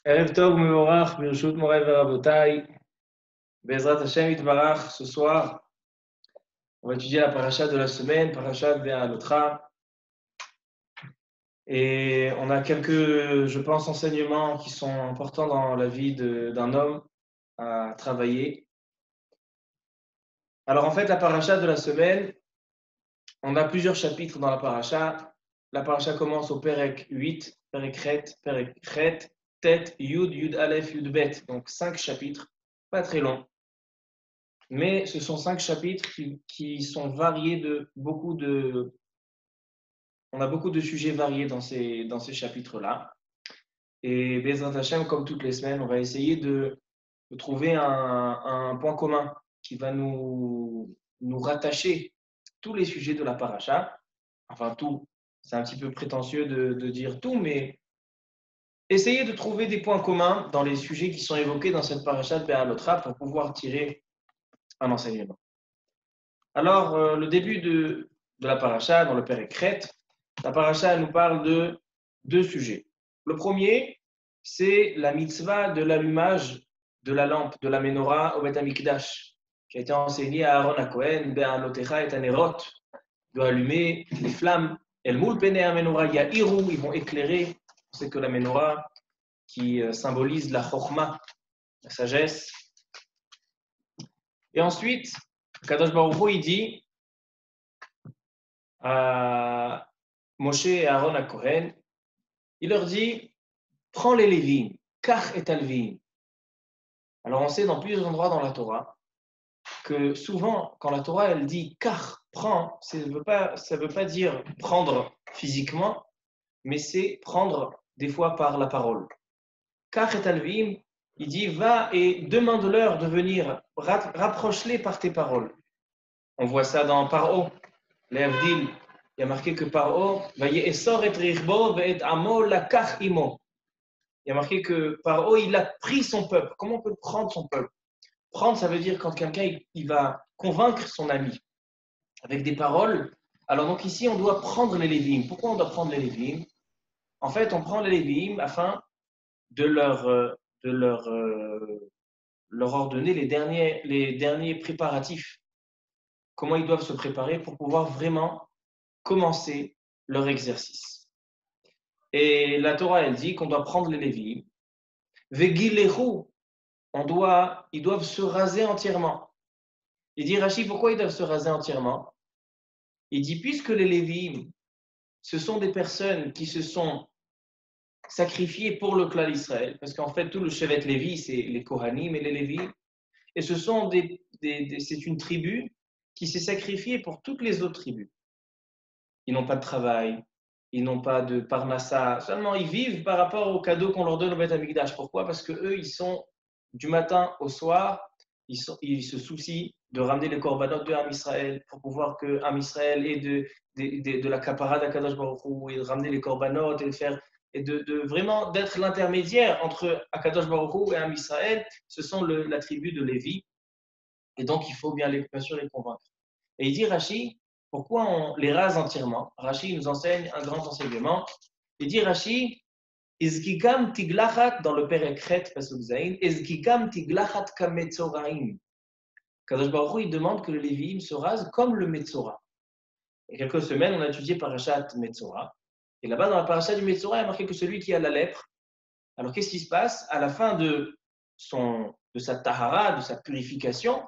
Erev Tov Mevorach, Birshut Moray Verabotai, Bezrat Hashem Itbarach. Ce soir, on va étudier la paracha de la semaine, paracha Be'alotra. Et on a quelques, je pense, enseignements qui sont importants dans la vie d'un homme à travailler. Alors en fait, la paracha de la semaine, on a plusieurs chapitres dans la paracha. La paracha commence au Perek 8, Perek Chet, Tet, Yud, Yud Aleph, Yud Bet. Donc 5 chapitres, pas très longs. Mais ce sont 5 chapitres qui sont variés de beaucoup de... On a beaucoup de sujets variés dans ces chapitres-là. Et Bezrat Hashem, comme toutes les semaines, on va essayer de trouver un point commun qui va nous rattacher tous les sujets de la paracha. Enfin, tout, c'est un petit peu prétentieux de dire tout, mais essayer de trouver des points communs dans les sujets qui sont évoqués dans cette paracha de Be'alotra pour pouvoir tirer un enseignement. Alors, le début de la paracha, dans le Perek Chet, la paracha nous parle de 2 sujets. Le premier, c'est la mitzvah de l'allumage de la lampe, de la menorah au Beth Amikdash, qui a été enseignée à Aaron HaKohen, Be'alotecha et Anerot, de allumer les flammes. El Moul Pene HaMenorah Ya'iru, ils vont éclairer. C'est que la menorah qui symbolise la chokhmah, la sagesse. Et ensuite, Kadosh Baruch Hu, il dit à Moshe et Aaron HaKohen, il leur dit, prends les Lévim, kach et alvim. Alors on sait dans plusieurs endroits dans la Torah que souvent, quand la Torah elle dit kach, prends, ça ne veut pas dire prendre physiquement, mais c'est prendre des fois par la parole. Kach et alvim, il dit, va et demande-leur de venir, rapproche-les par tes paroles. On voit ça dans Paro, les Avdil. Il y a marqué que Paro, va yesor et richbo et amo lakach imo. Il y a marqué que Paro, il a pris son peuple. Comment on peut prendre son peuple? Prendre, ça veut dire quand quelqu'un il va convaincre son ami avec des paroles. Alors donc ici, on doit prendre les Lévim. Pourquoi on doit prendre les Lévim? En fait, on prend les Lévim afin de leur ordonner les derniers préparatifs. Comment ils doivent se préparer pour pouvoir vraiment commencer leur exercice. Et la Torah, elle dit qu'on doit prendre les Lévim. Vegilehu, ils doivent se raser entièrement. Il dit, Rashi, pourquoi ils doivent se raser entièrement? Il dit, puisque les Lévim, ce sont des personnes qui se sont sacrifiées pour le clan d'Israël, parce qu'en fait, tout le Shevet Lévi, c'est les Kohanim et les Lévi, et c'est une tribu qui s'est sacrifiée pour toutes les autres tribus. Ils n'ont pas de travail, ils n'ont pas de parnassa, seulement ils vivent par rapport aux cadeaux qu'on leur donne au Beth Amikdash. Pourquoi? Parce qu'eux, ils sont du matin au soir, ils se soucient de ramener les corbanotes de Ham Israël pour pouvoir que Ham Israël ait de la capara d'Akadosh Baruch Hu et de ramener les corbanotes et de vraiment d'être l'intermédiaire entre Akadosh Baruch Hu et Ham Israël. Ce sont la tribu de Lévi et donc il faut bien sûr les convaincre. Et il dit Rashi, pourquoi on les rase entièrement? Rashi nous enseigne un grand enseignement. Il dit Rashi, Izgigam tiglachat dans le Perek Chet Pasuk Zayin, Izgigam tiglachat kametzoraim. Kadosh Baruch Hu, il demande que le Lévi'im se rase comme le Metzora. Il y a quelques semaines, on a étudié Parashat Metzora. Et là-bas, dans la Parashat du Metzora, il y a marqué que celui qui a la lèpre, alors qu'est-ce qui se passe? À la fin de sa tahara, de sa purification,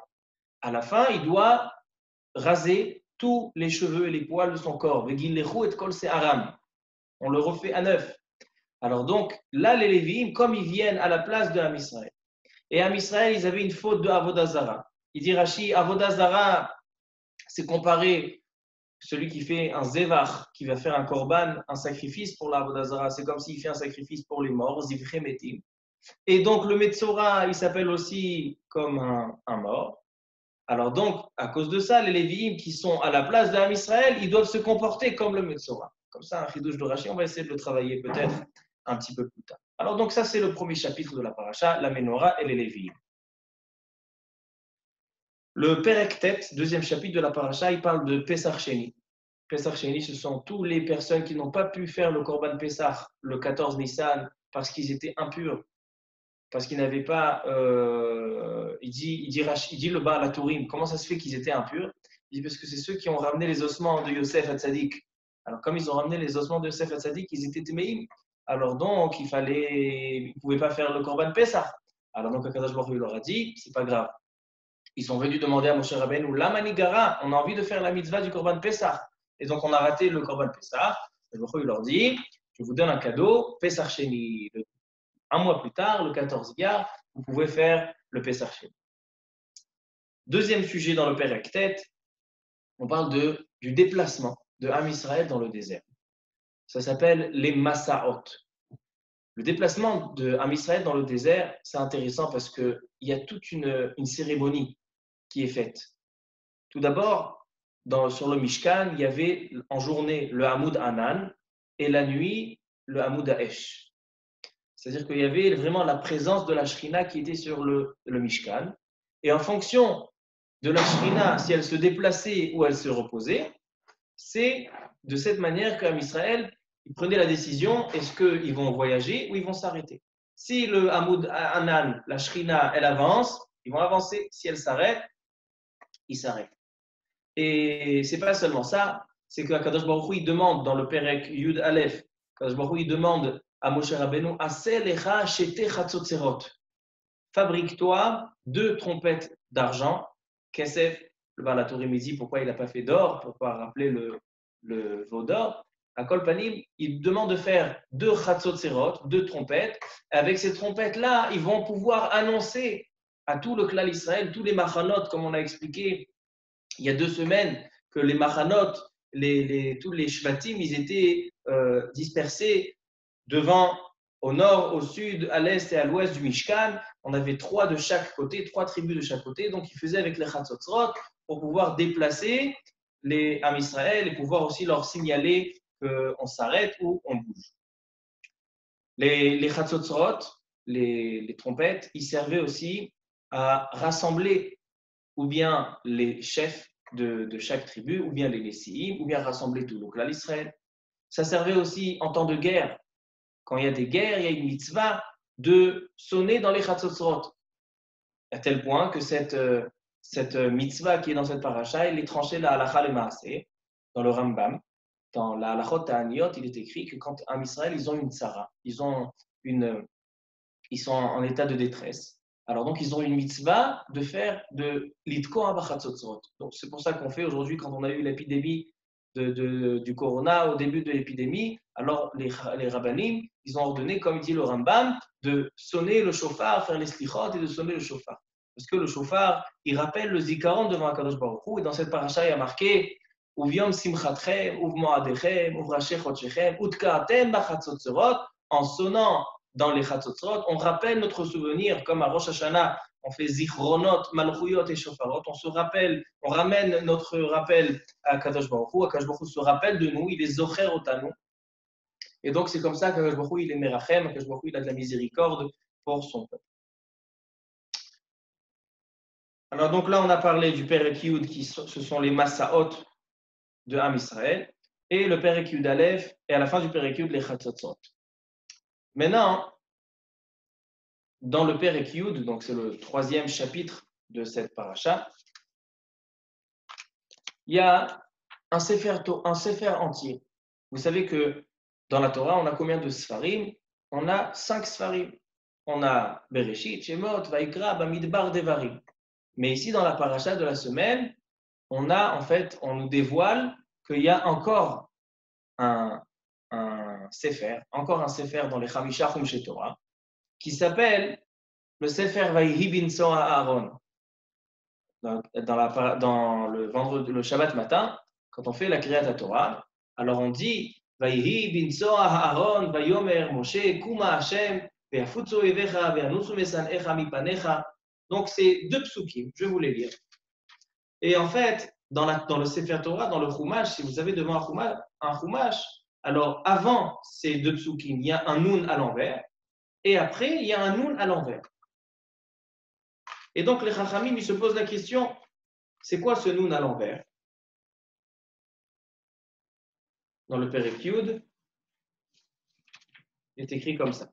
à la fin, il doit raser tous les cheveux et les poils de son corps. On le refait à neuf. Alors donc, là, les Lévi'im, comme ils viennent à la place de Ham Israël, et Ham Israël, ils avaient une faute de Avodah Zara. Il dit Rashi, Avodah Zara, c'est comparé celui qui fait un zevach, qui va faire un korban, un sacrifice pour l'Avodah Zara, c'est comme s'il fait un sacrifice pour les morts, zivre metim. Et donc, le Metzora, il s'appelle aussi comme un mort. Alors donc, à cause de ça, les Lévi'im qui sont à la place de Ham Israël, ils doivent se comporter comme le Metzora. Comme ça, un chidouche de Rashi, on va essayer de le travailler peut-être un petit peu plus tard. Alors donc ça, c'est le premier chapitre de la paracha, la Menorah et les Lévi'im. Le Perek Tet, deuxième chapitre de la paracha, il parle de Pesach Sheni. Pesach Sheni, ce sont toutes les personnes qui n'ont pas pu faire le Korban Pesach le 14 Nissan parce qu'ils étaient impurs parce qu'ils n'avaient pas, il dit le Baal HaTurim, comment ça se fait qu'ils étaient impurs? Il dit parce que c'est ceux qui ont ramené les ossements de Yosef Hatzadik. Alors comme ils ont ramené les ossements de Yosef Hatzadik, ils étaient téméim. Alors donc ils ne pouvaient pas faire le Korban Pessah. Alors donc Akadosh Baruch Hu leur a dit, c'est pas grave. Ils sont venus demander à Moshe Rabbeinu, la manigara, on a envie de faire la mitzvah du Korban Pessah. Et donc on a raté le Korban Pessah. Et Baruch Hu leur dit, je vous donne un cadeau, Pessah Sheni. Un mois plus tard, le 14 Iyar, vous pouvez faire le Pessah Sheni. Deuxième sujet dans le Perek Tet, on parle du déplacement de Am Israël dans le désert. Ça s'appelle les Massaot. Le déplacement de Am Israël dans le désert, c'est intéressant parce qu'il y a toute une cérémonie qui est faite. Tout d'abord, sur le Mishkan, il y avait en journée le Hamoud Anan et la nuit le Hamoud Haesh. C'est-à-dire qu'il y avait vraiment la présence de la Shrina qui était sur le Mishkan. Et en fonction de la Shrina, si elle se déplaçait ou elle se reposait, c'est de cette manière qu'Am Israël, ils prenaient la décision, est-ce qu'ils vont voyager ou ils vont s'arrêter. Si le Hamoud Anan, la Shrina, elle avance, ils vont avancer. Si elle s'arrête, ils s'arrêtent. Et c'est pas seulement ça, c'est que Kadosh Baruch Hu, il demande dans le Perek Yud Aleph, Kadosh Baruch Hu, il demande à Moshe Rabbeinu, Aseh lecha shete chatzotzerot. Fabrique-toi 2 trompettes d'argent. Kesef, le Baal HaTurim dit pourquoi il n'a pas fait d'or, pour pas rappeler le veau d'or. À Kol Panim, il demande de faire 2 chatzotzerot, 2 trompettes. Avec ces trompettes-là, ils vont pouvoir annoncer à tout le clan Israël, tous les machanot, comme on a expliqué il y a 2 semaines, que les machanot, tous les shvatim, ils étaient dispersés devant, au nord, au sud, à l'est et à l'ouest du Mishkan. On avait 3 de chaque côté, 3 tribus de chaque côté. Donc, ils faisaient avec les Chatzotzrot pour pouvoir déplacer les Am Israël et pouvoir aussi leur signaler qu'on s'arrête ou on bouge. Les Chatzotzrot, les trompettes, ils servaient aussi à rassembler ou bien les chefs de chaque tribu, ou bien les Nessiim, ou bien rassembler tout le clan Israël. Ça servait aussi en temps de guerre. Quand il y a des guerres, il y a une mitzvah de sonner dans les Chatzotzrot. À tel point que cette mitzvah qui est dans cette paracha, elle est tranchée la halakha le maaseh, dans le Rambam. Dans la halachot ta'aniyot, il est écrit que quand en Israël, ils ont une tzara, ils sont en état de détresse. Alors donc, ils ont une mitzvah de faire de l'itko abachatzotzrot. Donc, c'est pour ça qu'on fait aujourd'hui, quand on a eu l'épidémie du corona, au début de l'épidémie, alors les rabbanim, ils ont ordonné, comme dit le Rambam, de sonner le shofar, faire les slichot et de sonner le shofar. Parce que le shofar, il rappelle le zikaron devant Akadosh Baruch Hu, et dans cette paracha, il y a marqué Uviom simchatchem, uv moadechem, uv rashech chodshechem, utkaatem bachatzotzrot, en sonnant dans les Chatzotzrot, on rappelle notre souvenir, comme à Rosh Hashanah, on fait Zichronot, Malchuyot et Shofarot, on se rappelle, on ramène notre rappel à Kadosh Baruch Hu. Kadosh Baruch Hu se rappelle de nous, il est Zocher Otanu. Et donc c'est comme ça que Kadosh Baruch Hu, il est Merachem, Kadosh Baruch Hu, il a de la miséricorde pour son peuple. Alors donc là, on a parlé du Perek Yud, ce sont les Massaot de Am Israël, et le Perek Yud Aleph, et à la fin du Perek Yud, les Chatzotzrot. Maintenant, dans le Perek Yud, donc c'est le 3e chapitre de cette paracha, il y a un sefer entier. Vous savez que dans la Torah, on a combien de sfarim? On a 5 sfarim. On a Bereshit, Shemot, Vaikra, Bamidbar, Devarim. Mais ici, dans la paracha de la semaine, on nous dévoile qu'il y a encore un sefer dans les Chamisha Chumshe Torah, qui s'appelle le Sefer Vayhi bin Soa Aaron. Dans le Shabbat matin, quand on fait la Kriyat Torah, alors on dit Vayhi bin Soa Aaron, Vayomer Moshe, Kuma Hashem, Ve'afutzo Evecha, Ve'anusu Mesanecha Mipanecha. Donc c'est 2 psukim, je vais vous les lire. Et en fait, dans le Sefer Torah, dans le Chumash, si vous avez devant un Chumash, alors avant ces 2 psukim, il y a un Nun à l'envers, et après, il y a un Nun à l'envers. Et donc, les Chachamim, ils se posent la question, c'est quoi ce Nun à l'envers? Dans le Perek Yud, il est écrit comme ça.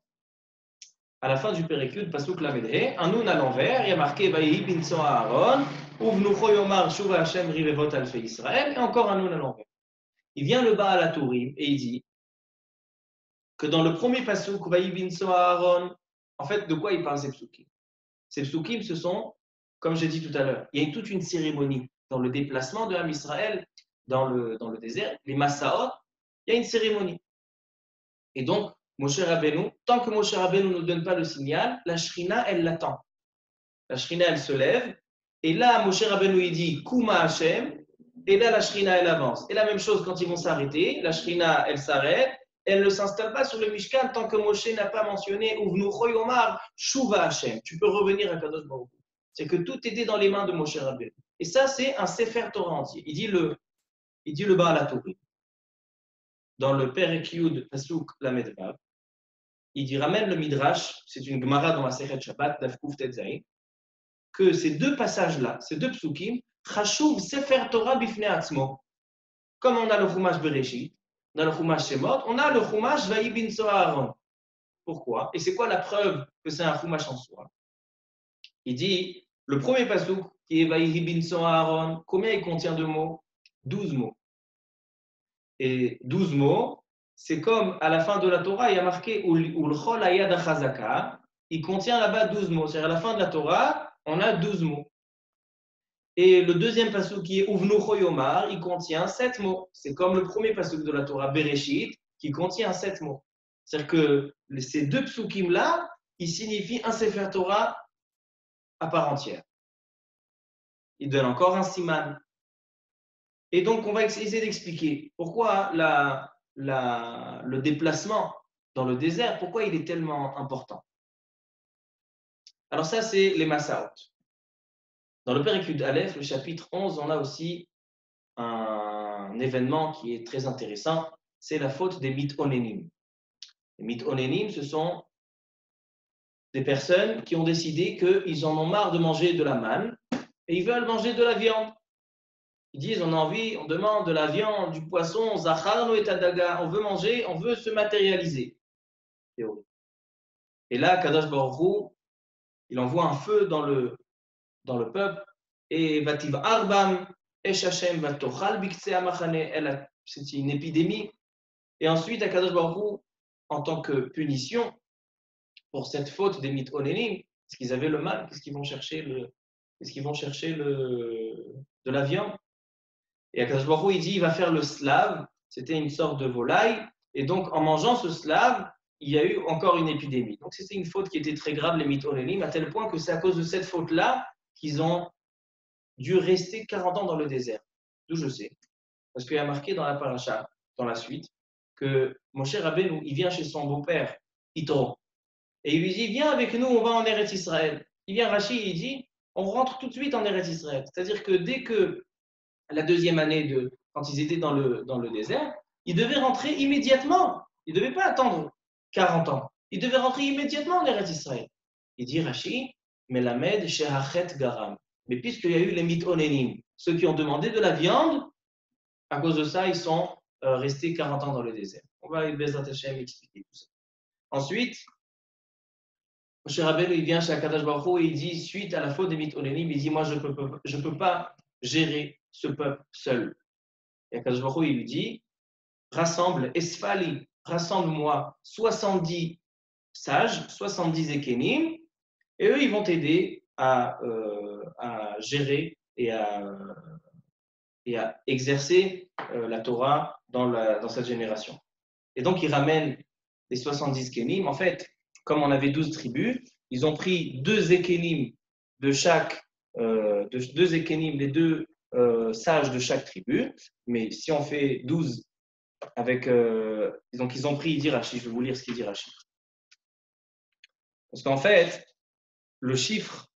à la fin du Périkud, Pasuk Lamedhe, un Nun à l'envers, il y a marqué Vaïhi binso Aaron, Uvnucho Yomar Shuva Hashem Rivevot Alfe Israël, et encore un Nun à l'envers. Il vient le Baal HaTourim et il dit que dans le premier Pasuk, Vaïhi binso Aaron, en fait, de quoi il parle ces psukim? Ces psukim, ce sont, comme j'ai dit tout à l'heure, il y a toute une cérémonie dans le déplacement de Ham Israël dans le désert, les Massaot, il y a une cérémonie. Et donc, Moshe Rabbeinu, tant que Moshe Rabbeinu ne donne pas le signal, la Shrina, elle l'attend. La Shrina, elle se lève, et là, Moshe Rabbeinu, il dit Kuma Hashem, et là, la Shrina, elle avance. Et la même chose quand ils vont s'arrêter, la Shrina, elle s'arrête, elle ne s'installe pas sur le Mishkan tant que Moshe n'a pas mentionné Uvnu Choyomar, Shuva Hashem. Tu peux revenir à Kadosh Baruch Hu. C'est que tout était dans les mains de Moshe Rabbeinu. Et ça, c'est un Sefer Torah entier. Il dit le Baal HaTourim. Dans le Perek Yud Pasuk Lamed Vav, il dit ramène le Midrash, c'est une Gemara dans la Sechet Shabbat, Davkouf Tetzaï, que ces deux passages-là, ces deux psukim, Chashuv Sefer Torah Bifnei Atzmo. Comme on a le Chumash Bereshit, on a le Chumash Shemot, on a le Chumash Vaïhi binso Aaron. Pourquoi? Et c'est quoi la preuve que c'est un Chumash en soi? Il dit, le premier pasuk, qui est Vaïhi binso Aaron, combien il contient de mots? 12 mots. Et 12 mots, c'est comme à la fin de la Torah, il y a marqué Ulchol Ayad Achazaka, il contient là-bas 12 mots. C'est-à-dire à la fin de la Torah, on a 12 mots. Et le deuxième pasuk qui est Uvnu Choyomar, il contient 7 mots. C'est comme le premier pasuk de la Torah, Bereshit, qui contient 7 mots. C'est-à-dire que ces deux psukim-là, ils signifient un Sefer Torah à part entière. Ils donnent encore un siman. Et donc, on va essayer d'expliquer pourquoi le déplacement dans le désert, pourquoi il est tellement important. Alors ça, c'est les Massaot. Dans le Périkud Aleph, le chapitre 11, on a aussi un événement qui est très intéressant, c'est la faute des Mitonénim. Les Mitonénim, ce sont des personnes qui ont décidé qu'ils en ont marre de manger de la manne et ils veulent manger de la viande. Ils disent, on a envie, on demande de la viande, du poisson, Zacharno et Tadaga, on veut manger, on veut se matérialiser. Et là, Kadosh Baruch Hu, il envoie un feu dans le peuple, et Vativ Arbam, Esh Hashem Vatochal Bikse Amachane, c'est une épidémie. Et ensuite, Kadosh Baruch Hu, en tant que punition pour cette faute des Mitonénim, parce qu'ils avaient le mal, qu'est-ce qu'ils vont chercher de la viande. Et Akadosh Baruch Hu, il dit, il va faire le slave, c'était une sorte de volaille, et donc en mangeant ce slave, il y a eu encore une épidémie. Donc c'était une faute qui était très grave, les Mitonénim, à tel point que c'est à cause de cette faute-là qu'ils ont dû rester 40 ans dans le désert. D'où je sais. Parce qu'il y a marqué dans la paracha, dans la suite, que Moshe Rabbeinu, il vient chez son beau-père, Yitro, et il lui dit, viens avec nous, on va en Eretz Israël. Il vient Rashi, il dit, on rentre tout de suite en Eretz Israël. C'est-à-dire que dès que la deuxième année, quand ils étaient dans le désert, ils devaient rentrer immédiatement. Ils ne devaient pas attendre 40 ans. Ils devaient rentrer immédiatement en Eretz Israël. Il dit Rashi, Melamed Shehachet Garam. Mais puisqu'il y a eu les Mitonénim, ceux qui ont demandé de la viande, à cause de ça, ils sont restés 40 ans dans le désert. On va expliquer tout ça. Ensuite, Moshe Rabbeinu, il vient chez Akadosh Baruch Hu et il dit, suite à la faute des Mitonénim, il dit, moi, je ne peux pas gérer ce peuple seul. Et Akadosh Baruch Hu, il lui dit, rassemble, Esfali, rassemble-moi 70 sages, 70 Ekenim, et eux, ils vont t'aider à gérer et à exercer la Torah dans cette génération. Et donc, ils ramènent les 70 Kenim. En fait, comme on avait 12 tribus, ils ont pris 2 Ekenim de chaque, deux Ekenim, les 2 sages de chaque tribu. Mais si on fait 12 avec. Donc, ils ont pris, il dit Rashi, je vais vous lire ce qu'il dit Rashi. Parce qu'en fait, le chiffre,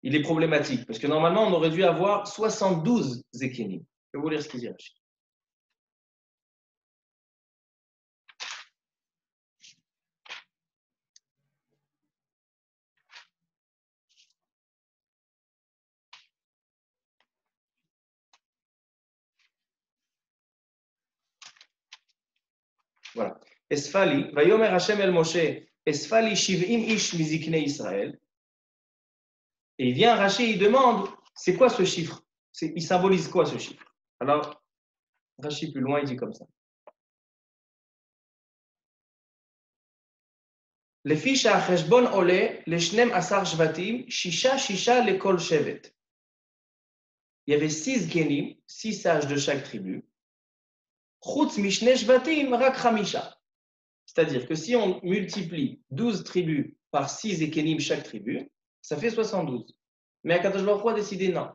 il est problématique. Parce que normalement, on aurait dû avoir 72 Ekenim. Je vais vous lire ce qu'il dit Rashi. Voilà. Esfali, Vayomer Hashem el Moshe, Esfali shiv'im ish mizikne Israël. Et il vient Rashi, il demande, c'est quoi ce chiffre? Il symbolise quoi ce chiffre? Alors, Rashi plus loin, il dit comme ça. Les fiches à Cheshbon Ole, les Shnem Asar Shvatim, Shisha l'école Shevet. Il y avait 6 Kenim, 6 sages de chaque tribu. Chutz Mishne Shvatim, Rak Chamisha. C'est-à-dire que si on multiplie 12 tribus par 6 Kenim chaque tribu, ça fait 72. Mais Akadosh Baruch Hu a décidé non.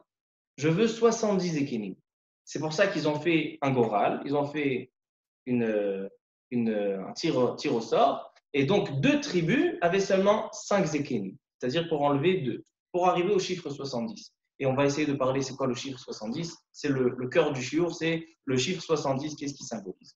Je veux 70 Kenim. C'est pour ça qu'ils ont fait un Goral, ils ont fait un tir au sort. Et donc, 2 tribus avaient seulement 5 Zekenim, c'est-à-dire pour enlever 2, pour arriver au chiffre 70. Et on va essayer de parler, c'est quoi le chiffre 70? C'est le cœur du shiur, c'est le chiffre 70, qu'est-ce qui symbolise?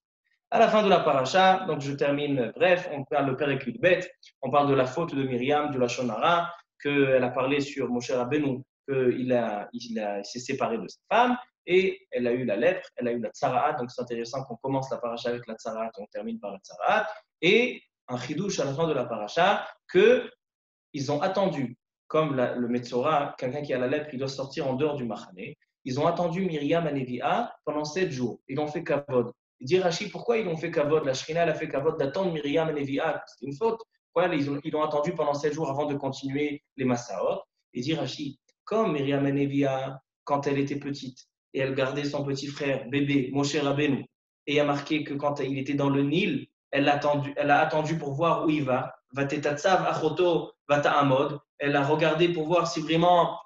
À la fin de la paracha, donc je termine bref, on parle de Perek Bet, on parle de la faute de Myriam, de la Shonara, qu'elle a parlé sur Moshe Rabbeinu, qu'il s'est séparé de sa femme, et elle a eu la lèpre, elle a eu la tsaraat, donc c'est intéressant qu'on commence la paracha avec la tsaraat et on termine par la tsaraat, et un chidouche à la fin de la paracha, qu'ils ont attendu, comme le Metzora, quelqu'un qui a la lèpre, il doit sortir en dehors du Machané, ils ont attendu Myriam et Nevi'a pendant 7 jours, ils ont fait kavod. Il dit Rashi, pourquoi ils ont fait kavod? La Shrina, elle a fait kavod d'attendre Myriam et Nevi'a, c'est une faute. Pourquoi ils ont attendu pendant 7 jours avant de continuer les Massaot? Il dit Rashi, comme Myriam et Nevi'a, quand elle était petite, et elle gardait son petit frère, bébé, Moshe Rabbeinu, et il y a marqué que quand il était dans le Nil, elle a attendu pour voir où il va. Vatetatsav achoto vata'amod. Elle a regardé pour voir si vraiment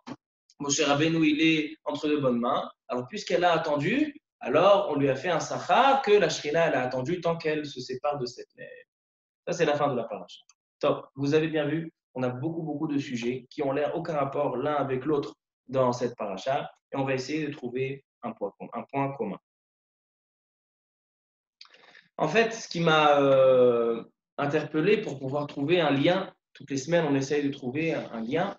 Moshe Rabbeinu il est entre de bonnes mains. Alors puisqu'elle a attendu, alors on lui a fait un sachar que la Shrina elle a attendu tant qu'elle se sépare de cette lèvre. Ça c'est la fin de la paracha. Top. Vous avez bien vu, on a beaucoup de sujets qui ont l'air aucun rapport l'un avec l'autre dans cette paracha et on va essayer de trouver un point commun. En fait, ce qui m'a interpellé pour pouvoir trouver un lien, toutes les semaines on essaye de trouver un lien.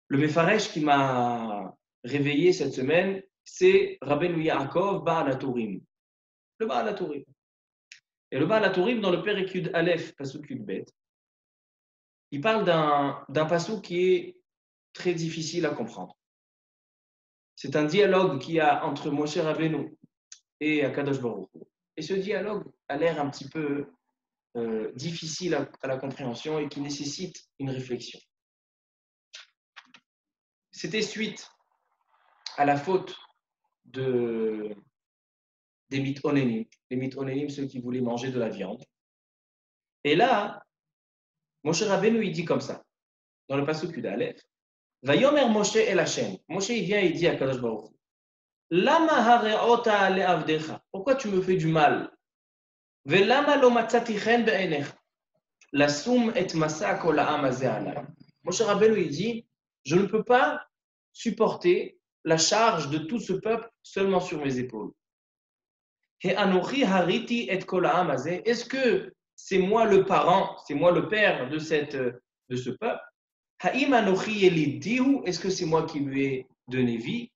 Le Mefaresh qui m'a réveillé cette semaine, c'est Rabbeinu Yaakov Baal HaTurim. Le Baal HaTurim. Et le Baal HaTurim, dans le Perek Yud Aleph, Pasuk Yud Bet, il parle d'un pasuk qui est très difficile à comprendre. C'est un dialogue qu'il y a entre Moshe Rabbeinu et Akadosh Baruch Hu. Et ce dialogue a l'air un petit peu difficile à la compréhension et qui nécessite une réflexion. C'était suite à la faute des mitonénim. Les mitonénim, ceux qui voulaient manger de la viande. Et là, Moshe Rabbeinu, il dit comme ça, dans le pasuk Yud Aleph, Vayomer Moshe el Hashem. Moshe, il vient et il dit à Kadosh Baruch Hu, Lama hareota le'avdecha. Pourquoi tu me fais du mal? Velama lo matzati chen be'enech. Lasum et masa kol ha'am hazeh alay. Moshe Rabbeinu, il dit, je ne peux pas supporter la charge de tout ce peuple seulement sur mes épaules. Est-ce que c'est moi le parent, c'est moi le père de ce peuple? Est-ce que c'est moi qui lui ai donné vie?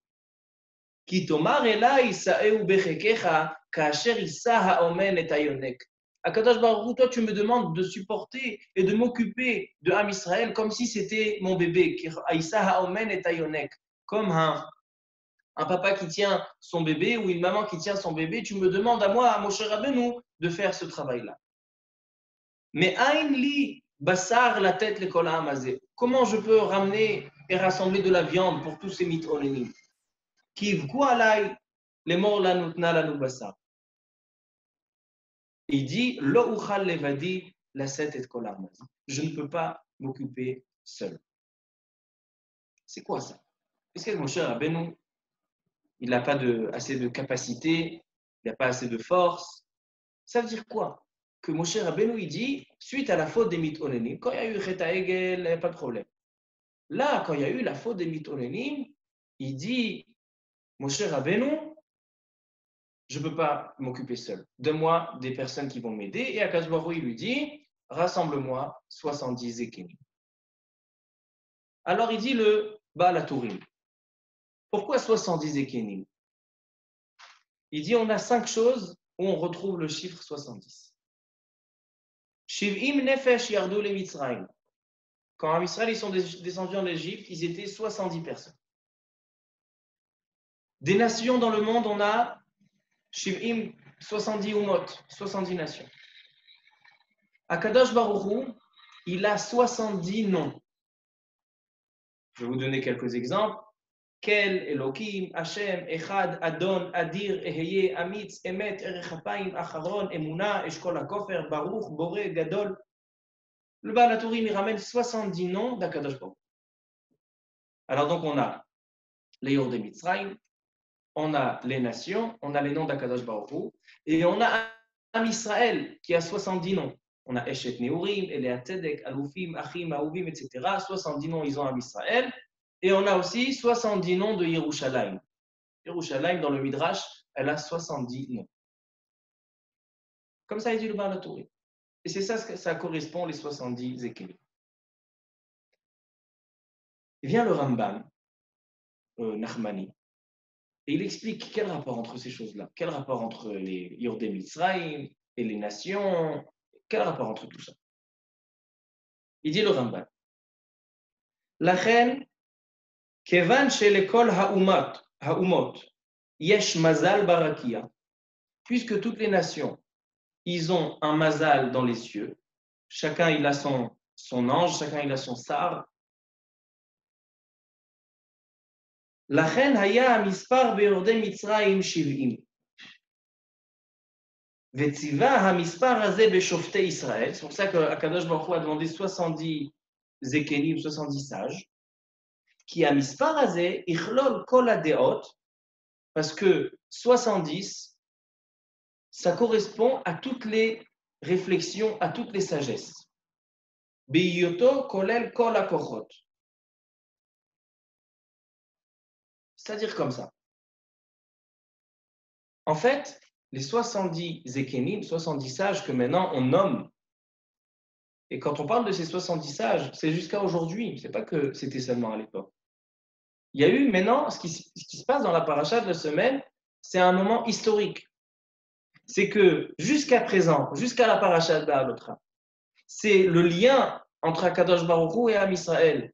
Akadosh Baruch Hu, toi tu me demandes de supporter et de m'occuper de Am Israël comme si c'était mon bébé, comme un papa qui tient son bébé ou une maman qui tient son bébé, tu me demandes à moi, à Moshe Rabbeinu, de faire ce travail-là. Mais Aïn li basar la tête le kol ha'am hazeh. Comment je peux ramener et rassembler de la viande pour tous ces mitonénim? Kivku alay lemor lanu tna lanu basar. Il dit lo uchal levadi la tête et kol ha'am hazeh. Je ne peux pas m'occuper seul. C'est quoi ça? Est-ce que Moshe Rabbeinu il n'a pas assez de capacité, il n'a pas assez de force? Ça veut dire quoi? Que Moshe Rabbeinu, il dit, suite à la faute des mitonénim, quand il y a eu Chet HaEgel, il n'y a pas de problème. Là, quand il y a eu la faute des mitonénim, il dit, Moshe Rabbeinu, je ne peux pas m'occuper seul. Donne-moi des personnes qui vont m'aider. Et Akadosh Baruch Hu, il lui dit, rassemble-moi 70 Zekenim. Alors il dit le Baal HaTurim. Pourquoi 70 Zekenim? Il dit, on a 5 choses où on retrouve le chiffre 70. Shiv'im nefesh yardu le Mitzrayim. Quand Am Israël ils sont descendus en Égypte, ils étaient 70 personnes. Des nations dans le monde, on a Shiv'im 70 umot, 70 nations. Akadosh Baruch Hu, il a 70 noms. Je vais vous donner quelques exemples. Kel, Elohim, Hashem, Echad, Adon, Adir, Eheye, Amitz, Emet, Erech Apayim, Acharon, Emuna, Eshkol HaKofer, Baruch, Boré, Gadol. Le Baal HaTurim, il ramène 70 noms d'Akadosh Baruch. Alors donc on a les Yordei Mitzrayim, on a les nations, on a les noms d'Akadosh Baruch Hu, et on a Am Israël qui a 70 noms. On a Eshet Neurim, Elea Tzedek, Alufim, Achim, Ahuvim, etc. 70 noms, ils ont Am Israël. Et on a aussi 70 noms de Yerushalayim. Yerushalayim, dans le Midrash, elle a 70 noms. Comme ça, il dit le Baal HaTurim. Et c'est ça que ça correspond, les 70 Zekelim. Il vient le Rambam, Nachmani, et il explique quel rapport entre ces choses-là, quel rapport entre les Yordei Mitzrayim et les nations, quel rapport entre tout ça. Il dit le Rambam, Lachen, Kevan shelekol ha'umot, yesh mazal barakia, puisque toutes les nations, ils ont un mazal dans les cieux, chacun il a son ange, chacun il a son sar. Lachen haya mispar be'yordei Mitzrayim shiv'im. Vetziva hamispar hazeh be'shoftei Israël. C'est pour ça que Akadosh Baruch Hu a demandé 70 Zekelim, 70 sages. Qui a mispar hazeh ichlol kol hadeot, parce que 70, ça correspond à toutes les réflexions, à toutes les sagesses. Be'yoto kolel kol hakochot. C'est-à-dire comme ça. En fait, les 70 Zekenim, 70 sages que maintenant on nomme, et quand on parle de ces 70 sages, c'est jusqu'à aujourd'hui, c'est pas que c'était seulement à l'époque. Il y a eu maintenant, ce qui se passe dans la paracha de la semaine, c'est un moment historique. C'est que jusqu'à présent, jusqu'à la paracha de Ba'alotra, c'est le lien entre Akadosh Baruch Hu et Am Israël.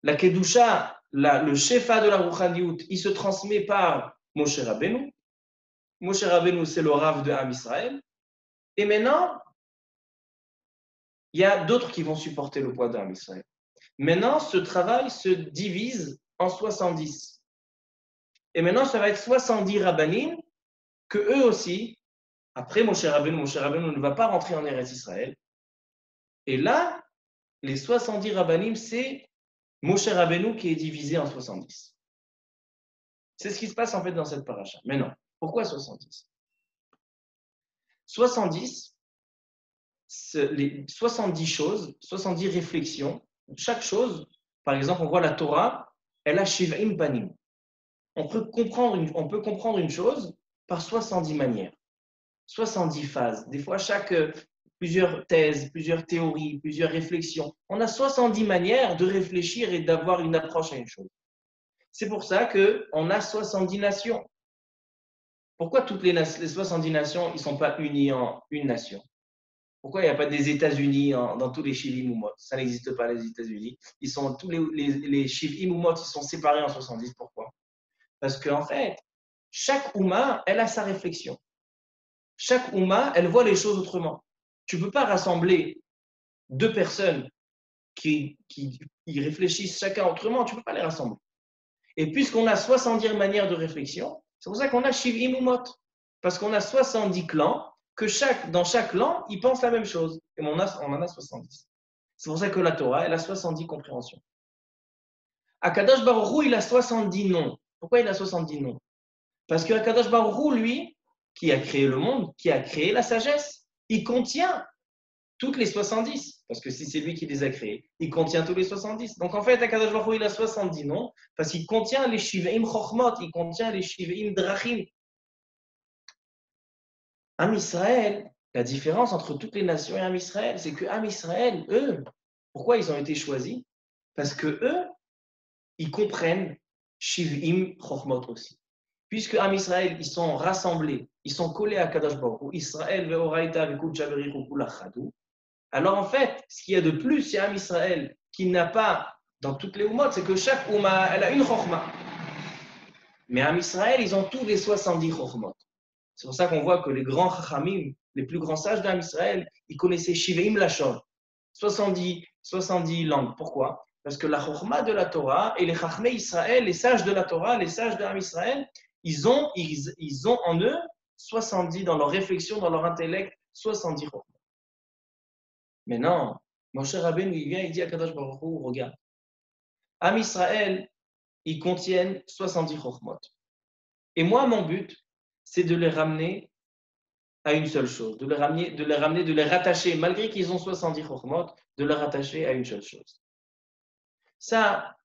La Kedusha, le Shefa de la Rouchaniout, il se transmet par Moshe Rabbeinu. Moshe Rabbeinu, c'est le Rav de Am Israël. Et maintenant, il y a d'autres qui vont supporter le poids d'Am Israël. Maintenant, ce travail se divise en 70. Et maintenant, ça va être 70 Rabbanim que eux aussi, après Moshe Rabbeinu ne va pas rentrer en Eretz Israël. Et là, les 70 Rabbanim, c'est Moshe Rabbeinu qui est divisé en 70. C'est ce qui se passe en fait dans cette paracha. Mais non, pourquoi 70 ? 70, les 70 choses, 70 réflexions, chaque chose, par exemple, on voit la Torah, elle a Shiv'im Panim. On peut comprendre une chose par 70 manières, 70 phases. Des fois, plusieurs thèses, plusieurs théories, plusieurs réflexions. On a 70 manières de réfléchir et d'avoir une approche à une chose. C'est pour ça qu'on a 70 nations. Pourquoi toutes les 70 nations, ils ne sont pas unis en une nation ? Pourquoi il n'y a pas des États-Unis dans tous les Shivim Umot ? Ça n'existe pas, les États-Unis. Tous les Shivim Umot, ils sont séparés en 70. Pourquoi ? Parce qu'en fait, chaque Ouma, elle a sa réflexion. Chaque Ouma, elle voit les choses autrement. Tu ne peux pas rassembler deux personnes qui réfléchissent chacun autrement, tu ne peux pas les rassembler. Et puisqu'on a 70 manières de réflexion, c'est pour ça qu'on a Shivim Umot. Parce qu'on a 70 clans, dans chaque clan, ils pensent la même chose. Et on en a 70. C'est pour ça que la Torah, elle a 70 compréhensions. Akadosh Baruch Hu, il a 70 noms. Pourquoi il a 70 noms ? Parce que Akadosh Baruch Hu, lui, qui a créé le monde, qui a créé la sagesse, il contient toutes les 70. Parce que si c'est lui qui les a créés, il contient tous les 70. Donc en fait, Akadosh Baruch Hu, il a 70 noms, parce qu'il contient les Shiv'im Chochmot, il contient les Shiv'im Drachim. Am Israël, la différence entre toutes les nations et Am Israël, c'est que Am Israël, eux, pourquoi ils ont été choisis ? Parce que eux, ils comprennent Shiv'im Chochmot aussi. puisque Am Israël, ils sont rassemblés, ils sont collés à Kadosh Baruch Hu, Israël ve'oraita ve'kudja ve'richu lachadu. Alors en fait, ce qu'il y a de plus chez Am Israël, qu'il n'a pas dans toutes les Ummot, c'est que chaque Ummah, elle a une Chokhmah. Mais Am Israël, ils ont tous les 70 Chokhmot. C'est pour ça qu'on voit que les grands Chachamim, les plus grands sages d'Am Israël, ils connaissaient Shiveim Lashon, 70 langues. Pourquoi? Parce que la Chokhmah de la Torah et les Chachmei Israël, les sages de la Torah, les sages d'Am Israël, ils ont en eux 70 dans leur réflexion, dans leur intellect, 70 Chokhmah. Mais non, Moshe Rabbeinu, il vient, il dit à Kadosh Baruch Hu, regarde, Am Israël, ils contiennent 70 Chokhmot. Et moi, mon but, c'est de les ramener à une seule chose, de les rattacher, malgré qu'ils ont 70 Chokhmot, de les rattacher à une seule chose. Ça,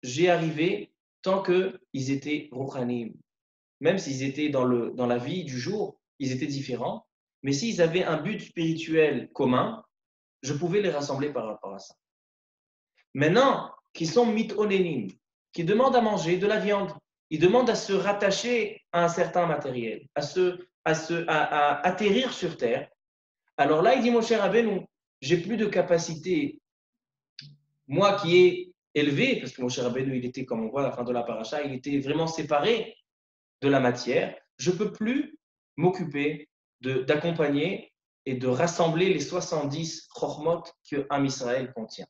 j'y arrivé tant qu'ils étaient Rouchanim. Même s'ils étaient dans la vie du jour, ils étaient différents. Mais s'ils avaient un but spirituel commun, je pouvais les rassembler par rapport à ça. Maintenant, qui sont mitonénim, qui demandent à manger de la viande, ils demandent à se rattacher à un certain matériel, à atterrir sur terre. Alors là, il dit, mon cher Rabbeinu, j'ai plus de capacité, moi qui ai élevé, parce que mon cher Rabbeinu, il était, comme on voit à la fin de la paracha, il était vraiment séparé de la matière, je ne peux plus m'occuper d'accompagner et de rassembler les 70 chokhmot que Am Israël contient.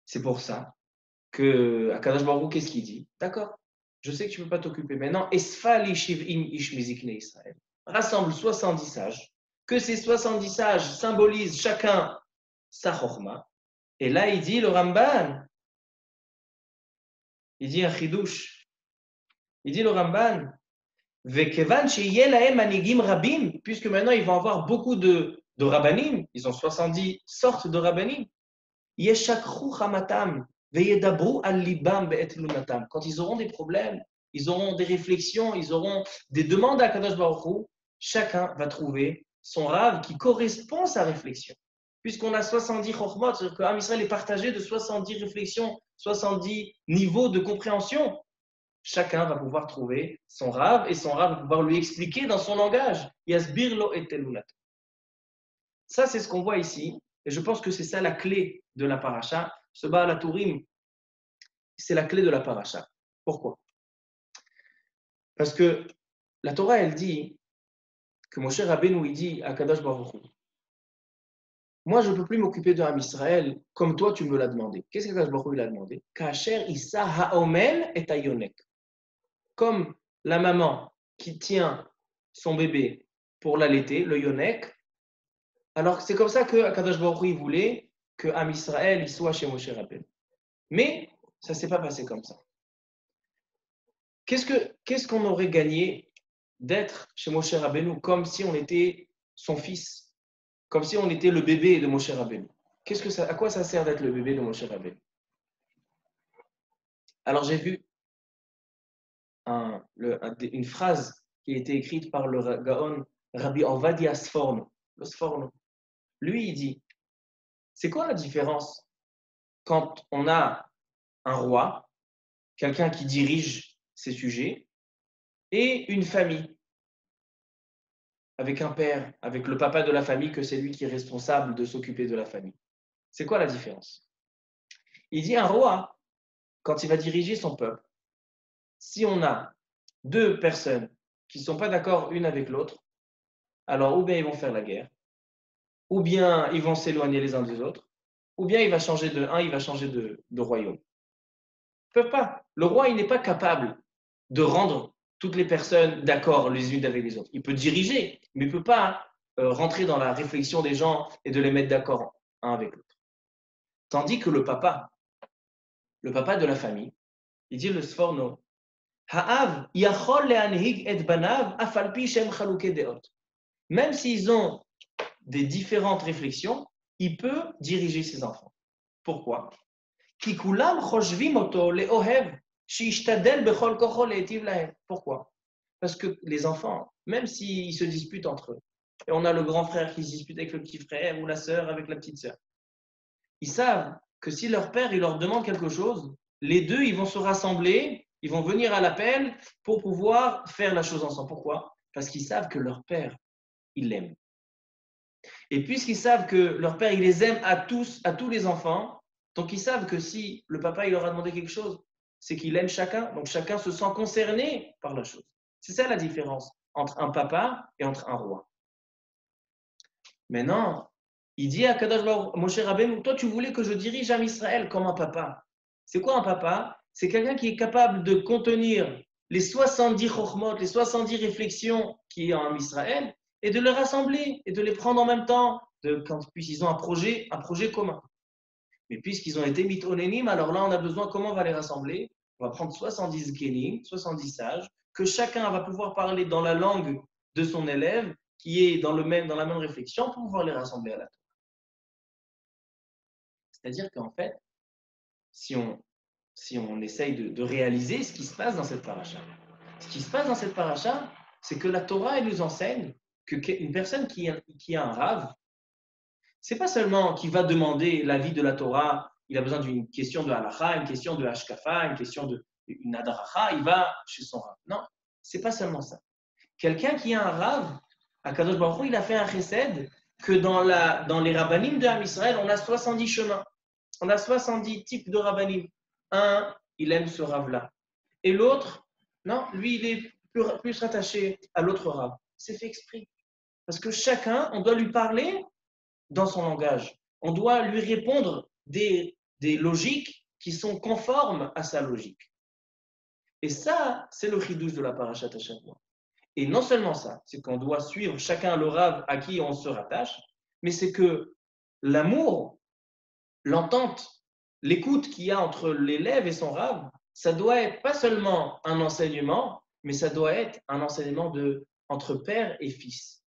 C'est pour ça que Akadosh Baruch Hu, qu'est-ce qu'il dit? D'accord, je sais que tu ne peux pas t'occuper maintenant. Esfali shiv'im ish mizikne Israël. Rassemble 70 sages, que ces 70 sages symbolisent chacun sa chokhma. Et là, il dit le Ramban, il dit un chidouche, il dit le Ramban, Vekevan sheyeh lahem manigim rabim, puisque maintenant ils vont avoir beaucoup de rabbanim, ils ont 70 sortes de rabbanim. Yeshakru chamatam. Quand ils auront des problèmes, ils auront des réflexions, ils auront des demandes à Kadosh Baruch Hu, chacun va trouver son rave qui correspond à sa réflexion. Puisqu'on a 70 chokhmot, c'est-à-dire qu'Am Israël est partagé de 70 réflexions, 70 niveaux de compréhension. Chacun va pouvoir trouver son rave et son rave va pouvoir lui expliquer dans son langage. Yasbir lo et telulat. Ça, c'est ce qu'on voit ici. Et je pense que c'est ça la clé de la paracha. Ce Baal HaTurim, c'est la clé de la paracha. Pourquoi? Parce que la Torah, elle dit que Moshe Rabbeinu, il dit à Kadosh Baruch Hu, moi, je ne peux plus m'occuper de Am Israël comme toi, tu me l'as demandé. Qu'est-ce que Kadosh Baruch Hu il a demandé? Kacher Issa Haomen et Ayonek. Comme la maman qui tient son bébé pour l'allaiter, le Yonek, alors c'est comme ça que Kadosh Baruch Hu voulait que Am Israël il soit chez Moshe Rabbeinu. Mais ça ne s'est pas passé comme ça. Qu'est-ce qu'on aurait gagné d'être chez Moshe Rabbeinu comme si on était son fils, comme si on était le bébé de Moshe Rabbeinu? À quoi ça sert d'être le bébé de Moshe Rabbeinu? Alors j'ai vu une phrase qui a été écrite par le Gaon Rabbi Ovadia Sforno. Le Sforno. Lui, il dit, c'est quoi la différence quand on a un roi, quelqu'un qui dirige ses sujets, et une famille, avec un père, avec le papa de la famille, que c'est lui qui est responsable de s'occuper de la famille? C'est quoi la différence? Il dit un roi, quand il va diriger son peuple, si on a deux personnes qui ne sont pas d'accord une avec l'autre, alors ou bien ils vont faire la guerre, ou bien ils vont s'éloigner les uns des autres, ou bien il va changer de royaume. Ils ne peuvent pas. Le roi, il n'est pas capable de rendre toutes les personnes d'accord les unes avec les autres. Il peut diriger, mais il ne peut pas rentrer dans la réflexion des gens et de les mettre d'accord un avec l'autre. Tandis que le papa de la famille, il dit le Sforno, Ha'av yachol le'anhig et banav afalpi shem chaluke deot. Même s'ils ont des différentes réflexions, il peut diriger ses enfants. Pourquoi? Pourquoi? Parce que les enfants, même s'ils se disputent entre eux, et on a le grand frère qui se dispute avec le petit frère ou la sœur avec la petite sœur, ils savent que si leur père il leur demande quelque chose, les deux ils vont se rassembler, Ils vont venir à l'appel pour pouvoir faire la chose ensemble. Pourquoi? Parce qu'ils savent que leur père, il l'aime. Et puisqu'ils savent que leur père, il les aime à tous les enfants, donc ils savent que si le papa, il leur a demandé quelque chose, c'est qu'il aime chacun, donc chacun se sent concerné par la chose. C'est ça la différence entre un papa et entre un roi. Maintenant, il dit à Kadosh Baruch Hu, Moshe Rabbeinu, toi tu voulais que je dirige à Israël comme un papa. C'est quoi un papa? C'est quelqu'un qui est capable de contenir les 70 chokhmot, les 70 réflexions qui y a en Israël, et de les rassembler et de les prendre en même temps, puisqu'ils ont un projet commun. Mais puisqu'ils ont été mitonénim, alors là on a besoin, comment on va les rassembler? On va prendre 70 kénim, 70 sages, que chacun va pouvoir parler dans la langue de son élève, qui est dans la même réflexion, pour pouvoir les rassembler à la Torah. C'est-à-dire qu'en fait, si on essaye de réaliser ce qui se passe dans cette paracha, ce qui se passe dans cette paracha, c'est que la Torah, elle nous enseigne qu'une personne qui a un rave, c'est pas seulement qu'il va demander l'avis de la Torah, il a besoin d'une question de halacha, une question de hashkafa, une question d'une adracha, il va chez son rave. Non, c'est pas seulement ça. Quelqu'un qui a un rave, Akadosh Baruch Hu, il a fait un chesed que dans les rabbanim de Ham Israël, on a 70 chemins. On a 70 types de rabbanim. Un, il aime ce rave-là. Et l'autre, non, lui, il est plus rattaché à l'autre rave. C'est fait exprès. Parce que chacun, on doit lui parler dans son langage. On doit lui répondre des logiques qui sont conformes à sa logique. Et ça, c'est le chidouche de la parashat à chaque fois. Et non seulement ça, c'est qu'on doit suivre chacun le rave à qui on se rattache, mais c'est que l'amour, l'entente, l'écoute qu'il y a entre l'élève et son rave, ça doit être pas seulement un enseignement, mais ça doit être un enseignement entre père et fils.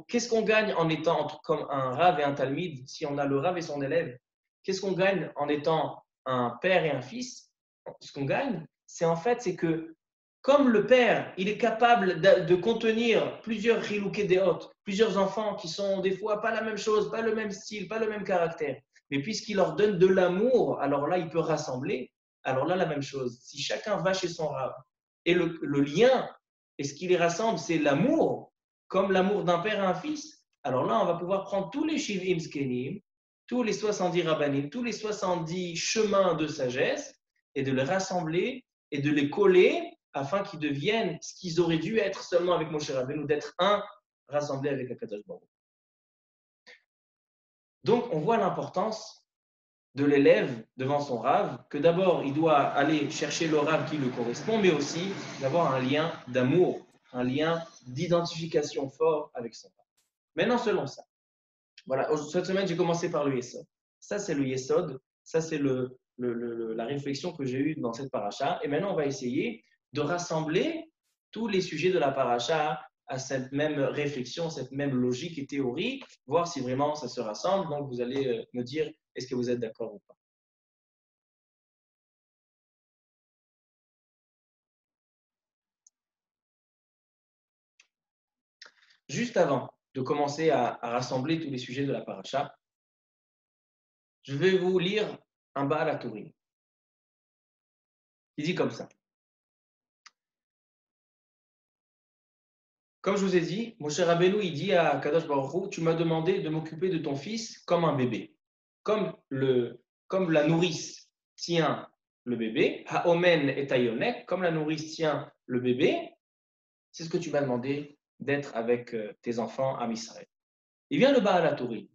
Qu'est-ce qu'on gagne en étant comme un rave et un talmide, si on a le rave et son élève? Qu'est-ce qu'on gagne en étant un père et un fils? Ce qu'on gagne, c'est que comme le père, il est capable de contenir plusieurs chilouké deot, plusieurs enfants qui sont des fois pas la même chose, pas le même style, pas le même caractère, mais puisqu'il leur donne de l'amour, alors là, il peut rassembler. Alors là, la même chose. Si chacun va chez son rave, et le lien, et ce qui les rassemble, c'est l'amour, comme l'amour d'un père et un fils, alors là, on va pouvoir prendre tous les shivim skenim, tous les 70 rabbanim, tous les 70 chemins de sagesse, et de les rassembler et de les coller afin qu'ils deviennent ce qu'ils auraient dû être seulement avec Moshe Rabbeinu, d'être un rassemblé avec Akadosh Baruch Hu. Donc, on voit l'importance de l'élève devant son rave, que d'abord, il doit aller chercher le rave qui lui correspond, mais aussi d'avoir un lien d'amour, un lien d'identification fort avec son rave. Maintenant, selon ça, voilà, cette semaine, j'ai commencé par le Yesod. Ça, c'est le Yesod, ça, c'est la réflexion que j'ai eue dans cette paracha. Et maintenant, on va essayer de rassembler tous les sujets de la paracha à cette même réflexion, cette même logique et théorie, voir si vraiment ça se rassemble. Donc, vous allez me dire, est-ce que vous êtes d'accord ou pas? Juste avant de commencer à rassembler tous les sujets de la paracha, je vais vous lire un Baal HaTurim. Il dit comme ça. Comme je vous ai dit, Moshe Rabbeinu, il dit à Kadosh Baruch Hu, tu m'as demandé de m'occuper de ton fils comme un bébé. Comme la nourrice tient le bébé, Haomen et Tayonek, comme la nourrice tient le bébé, c'est ce que tu m'as demandé d'être avec tes enfants à Israël. Il vient le Baal HaTurim.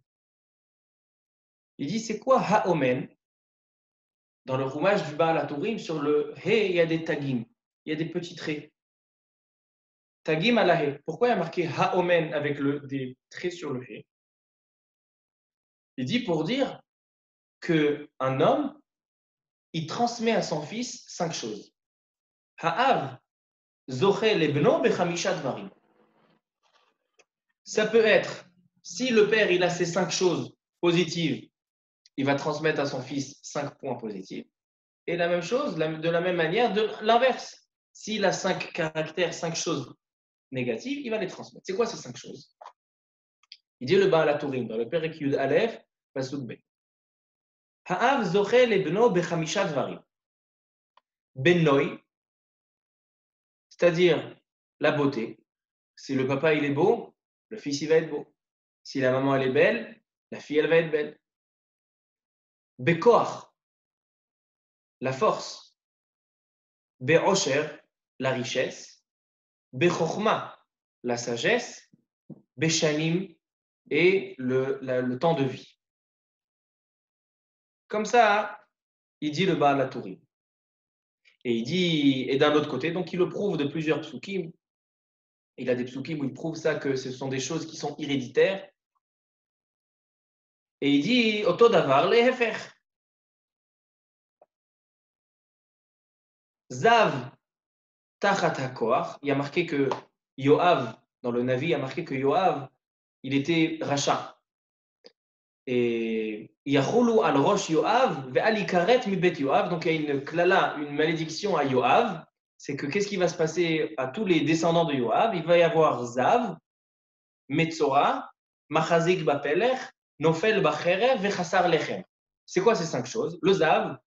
Il dit, c'est quoi Haomen? Dans le roumage du Baal HaTurim, sur le He, il y a des tagim, il y a des petits traits. Tagim à la He. Pourquoi il y a marqué Haomen avec des traits sur le He? Il dit pour dire qu'un homme, il transmet à son fils 5 choses. Ha'av zoché lebno bechamisha dvarim. Ça peut être, si le père il a ces 5 choses positives, il va transmettre à son fils 5 points positifs. Et la même chose, de la même manière, de l'inverse. S'il a 5 caractères, 5 choses négatives, il va les transmettre. C'est quoi ces 5 choses? Il dit le Baal HaTurim dans le Perek Yud Aleph, Pasuk B. Ha'av zoché lebno bechamisha dvarim. Benoy, c'est-à-dire la beauté. Si le papa il est beau, le fils il va être beau. Si la maman elle est belle, la fille elle va être belle. Bekoach, la force. Be'osher, la richesse. Bechochma, la sagesse. Bechanim, et le temps de vie. Comme ça, il dit le Baal HaTurim. Et il dit, et d'un autre côté, donc il le prouve de plusieurs psukim. Il a des psukim où il prouve ça, que ce sont des choses qui sont héréditaires. Et il dit, Oto davar lehefer. Zav tachat hakoach. Il y a marqué que Yoav, dans le Navi, il y a marqué que Yoav, il était rachat. Et Yachulu al rosh Yoav ve'al ikaret mi bet Yoav. Donc il y a une klala, une malédiction à Yoav. C'est que qu'est-ce qui va se passer à tous les descendants de Yoav? Il va y avoir Zav, Metzora, Machazik bapelech, Nofel bacherev vechassar lechem. C'est quoi ces 5 choses? Le Zav,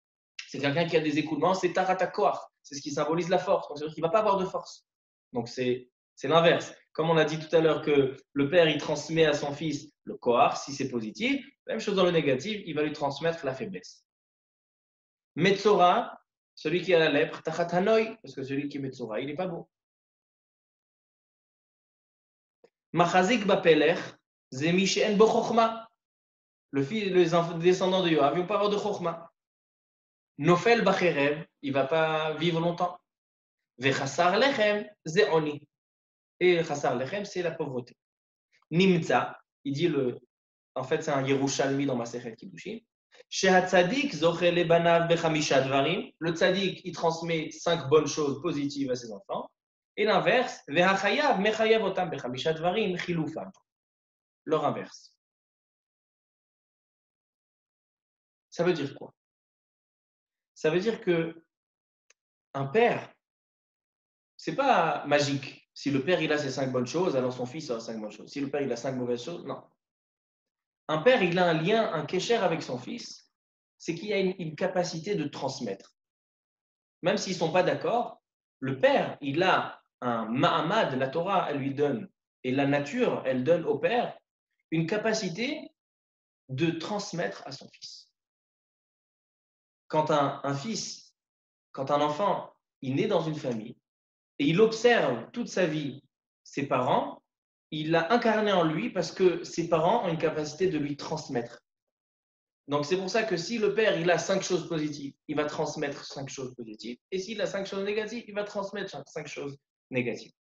c'est quelqu'un qui a des écoulements, c'est Taratakoach. C'est ce qui symbolise la force. Donc c'est-à-dire qu'il ne va pas avoir de force. Donc c'est l'inverse. Comme on a dit tout à l'heure que le père, il transmet à son fils le koach, si c'est positif, même chose dans le négatif, il va lui transmettre la faiblesse. Metzora, celui qui a la lèpre, tachat hanoi, parce que celui qui est Metzora, il n'est pas beau. Machazik bapelech, zemi she'en bo chochma. Les descendants de Yoav, ils ne vont pas avoir de chochma. Nofel bacherev, il ne va pas vivre longtemps. Vechassar lechem, ze'oni. Et chassar lechem, c'est la pauvreté. Nimtza, il dit en fait c'est un Yerushalmi dans Masechet Kiddushin. Shehatzadik zoche lebanav bechamisha dvarim. Le tzadik, il transmet 5 bonnes choses positives à ses enfants. Et l'inverse, vehachayav mechayav otam bechamisha dvarim chilufam. Leur inverse. Ça veut dire quoi? Ça veut dire que un père, c'est pas magique. Si le père il a ces 5 bonnes choses, alors son fils aura 5 bonnes choses. Si le père il a 5 mauvaises choses, non. Un père, il a un lien, un kécher avec son fils, c'est qu'il y a une capacité de transmettre. Même s'ils ne sont pas d'accord, le père, il a un ma'amad, la Torah, elle lui donne, et la nature, elle donne au père une capacité de transmettre à son fils. Quand un fils, quand un enfant, il naît dans une famille, et il observe toute sa vie ses parents, il l'a incarné en lui parce que ses parents ont une capacité de lui transmettre. Donc c'est pour ça que si le père il a 5 choses positives, il va transmettre 5 choses positives. Et s'il a 5 choses négatives, il va transmettre 5 choses négatives.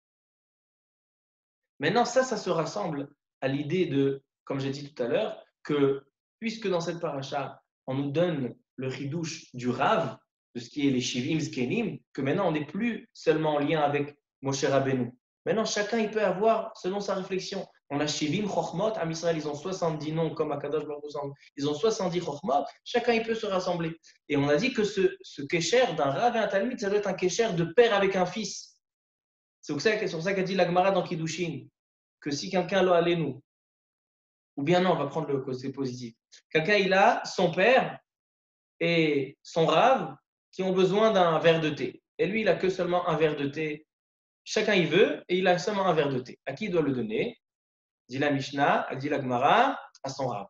Maintenant, ça se rassemble à l'idée de, comme j'ai dit tout à l'heure, que puisque dans cette paracha, on nous donne le chidouche du Rav, de ce qui est les Shivim Zkenim, que maintenant on n'est plus seulement en lien avec Moshe Rabbeinu. Maintenant, chacun il peut avoir selon sa réflexion. On a Shivim Chochmot, à Israël, ils ont 70 noms comme à Kadosh Baruch Hu, ils ont 70 Chochmot, chacun il peut se rassembler. Et on a dit que ce kécher d'un Rav et un Talmid, ça doit être un kécher de père avec un fils. C'est pour ça qu'a dit la Gemara dans Kiddushin, que si quelqu'un l'a nous, ou bien non, on va prendre le côté positif. Quelqu'un il a son père et son Rav qui ont besoin d'un verre de thé. Et lui, il a que seulement un verre de thé. Chacun il veut et il a seulement un verre de thé. À qui il doit le donner? Dit la Mishnah, dit la Gemara, à son Rav.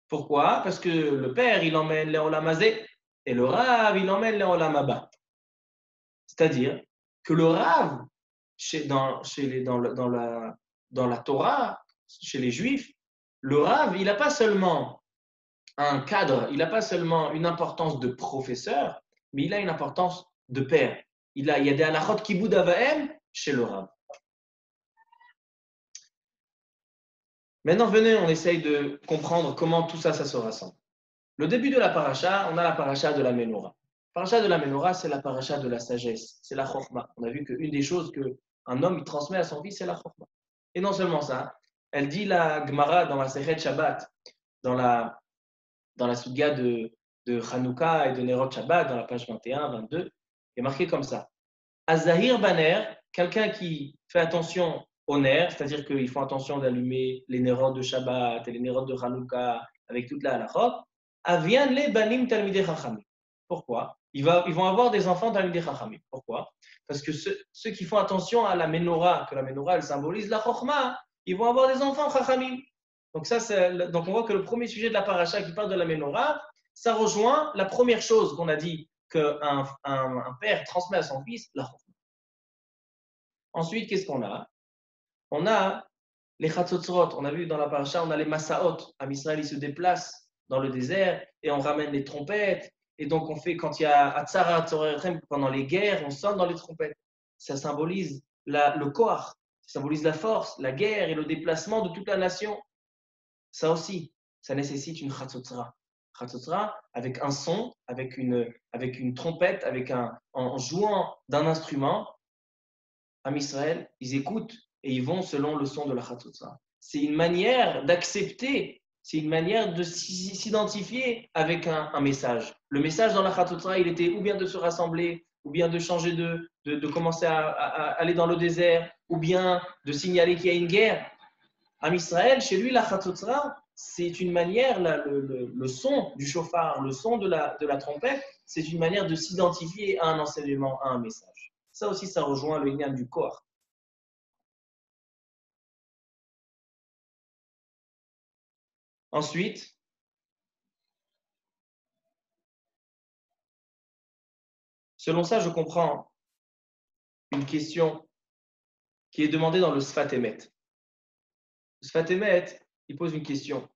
Pourquoi? Parce que le père, il emmène les Olam Hazé et le Rav, il emmène les Olam Haba. C'est-à-dire que le Rav, dans la Torah, chez les Juifs, le Rav, il n'a pas seulement un cadre, il n'a pas seulement une importance de professeur, mais il a une importance de père. Il y a des halachot kibud avahem chez le Rav. Maintenant, venez, on essaye de comprendre comment tout ça se rassemble. Le début de la paracha, on a la paracha de la Ménorah. La paracha de la Ménorah, c'est la paracha de la sagesse, c'est la chokma. On a vu qu'une des choses qu'un homme il transmet à son fils, c'est la chokma. Et non seulement ça, elle dit la Gemara dans la Sechet Shabbat, dans la Sugya de Hanouka et de Nerot Shabbat, dans la page 21, 22, il est marqué comme ça. Azahir Baner, quelqu'un qui fait attention aux nerfs, c'est-à-dire qu'ils font attention d'allumer les Nerot de Shabbat et les Nerot de Hanouka avec toute la halachot, Avian le banim talmidei chachamim. Pourquoi? Ils vont avoir des enfants dans des Chachamim. Pourquoi? Parce que ceux qui font attention à la menorah, que la menorah, elle symbolise la Chokhmah, ils vont avoir des enfants Chachamim. Donc on voit que le premier sujet de la paracha qui parle de la menorah, ça rejoint la première chose qu'on a dit qu'un père transmet à son fils, la Chokhmah. Ensuite, qu'est-ce qu'on a? On a les Chatzotzrot. On a vu dans la paracha, on a les Masaot. Am Israël, ils se déplacent dans le désert et on ramène les trompettes. Et donc, on fait, quand il y a Atzara, pendant les guerres, on sonne dans les trompettes. Ça symbolise le Koach, ça symbolise la force, la guerre et le déplacement de toute la nation. Ça aussi, ça nécessite une Chatzotzra. Chatzotzra, avec un son, avec une trompette, en jouant d'un instrument. Am Israël, ils écoutent et ils vont selon le son de la Chatzotzra. C'est une manière d'accepter, c'est une manière de s'identifier avec un message. Le message dans la Chatzotzra, il était ou bien de se rassembler, ou bien de changer de commencer à aller dans le désert, ou bien de signaler qu'il y a une guerre. Am Israël, chez lui, la Chatzotzra, c'est une manière, le son du chauffard, le son de la trompette, c'est une manière de s'identifier à un enseignement, à un message. Ça aussi, ça rejoint le lien du corps. Ensuite, selon ça, je comprends une question qui est demandée dans le Sfat Emet. Le Sfat Emet, il pose une question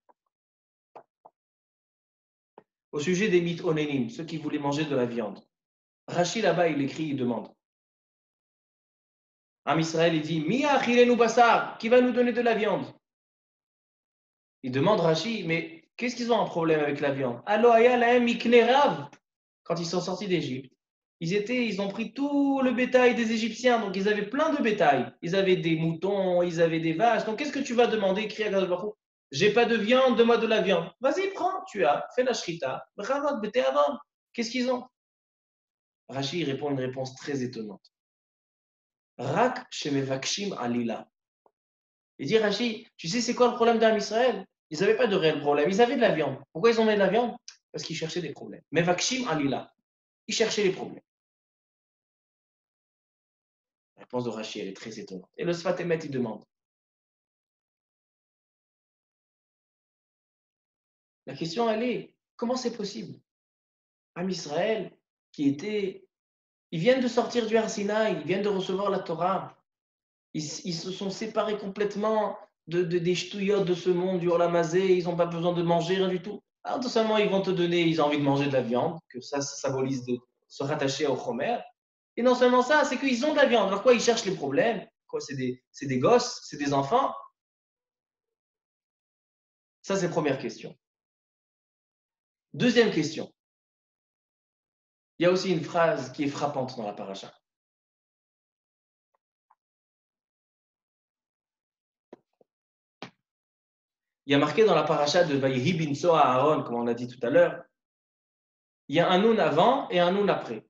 au sujet des mythes onénim, ceux qui voulaient manger de la viande. Rashi là-bas, il écrit, il demande. Am Israël, il dit Mi achilenu basar, qui va nous donner de la viande? Il demande Rashi, mais qu'est-ce qu'ils ont un problème avec la viande? Allo aya lahem mikne rav. Quand ils sont sortis d'Égypte, ils ont pris tout le bétail des Égyptiens, donc ils avaient plein de bétail. Ils avaient des moutons, ils avaient des vaches. Donc qu'est-ce que tu vas demander? Crie à Kadosh Baruch Hu, j'ai pas de viande, donne-moi de la viande. Vas-y, prends, tu as, fais la shrita, bravot, bété avant. Qu'est-ce qu'ils ont? Rashi répond une réponse très étonnante. Rak shemevakshim alila. Il dit Rashi, tu sais c'est quoi le problème d'Am Israël? Ils n'avaient pas de réel problème, ils avaient de la viande. Pourquoi ils ont mis de la viande? Parce qu'ils cherchaient des problèmes. Mevakshim alila. Ils cherchaient les problèmes. La réponse de Rashi, elle est très étonnante. Et le Sfat Emet, il demande. La question, elle est, comment c'est possible? Am Israël, ils viennent de sortir du Har Sinaï, ils viennent de recevoir la Torah. Ils se sont séparés complètement des ch'touillottes de ce monde, du Olamazé, ils n'ont pas besoin de manger, rien du tout. Alors, tout simplement, ils vont te donner, ils ont envie de manger de la viande, que ça symbolise de se rattacher au Chomer. Et non seulement ça, c'est qu'ils ont de la viande. Alors quoi, ils cherchent les problèmes? Quoi, c'est des gosses, c'est des enfants? Ça, c'est la première question. Deuxième question. Il y a aussi une phrase qui est frappante dans la paracha. Il y a marqué dans la paracha de Vayehi binso à Aaron, comme on a dit tout à l'heure, il y a un noun avant et un noun après.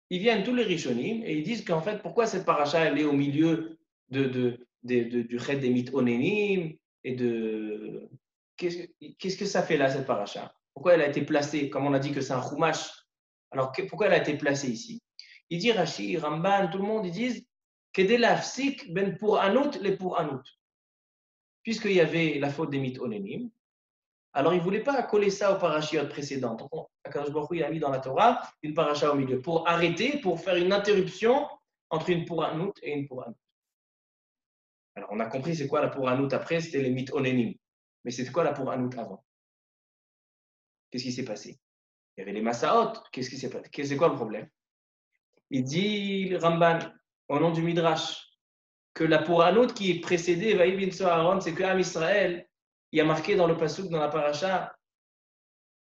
Ils viennent tous les Rishonim et ils disent qu'en fait, pourquoi cette paracha elle est au milieu du Chet des mythes onénim et de. Qu'est-ce que ça fait là, cette paracha? Pourquoi elle a été placée, comme on a dit que c'est un chumash? Alors pourquoi elle a été placée ici? Il dit Rashi, Ramban, tout le monde, ils disent Kedelafsik ben pour anout les pour anout. Puisqu'il y avait la faute des mythes onénim, alors il ne voulait pas coller ça aux parachiotes précédentes. Donc, Akadosh Baruch Hu, il a mis dans la Torah une paracha au milieu pour arrêter, pour faire une interruption entre une pour anout et une pour anout. Alors, on a compris c'est quoi la pour anout après, c'était les mythes onénim. Mais c'était quoi la pour anout avant? Qu'est-ce qui s'est passé? Il y avait les Massaot. Qu'est-ce qui s'est passé? C'est quoi le problème? Il dit, le Ramban, au nom du Midrash, que la pour anout qui est précédée, Vaï bin Aaron, c'est que Am Israël, il y a marqué dans le pasuk, dans la paracha,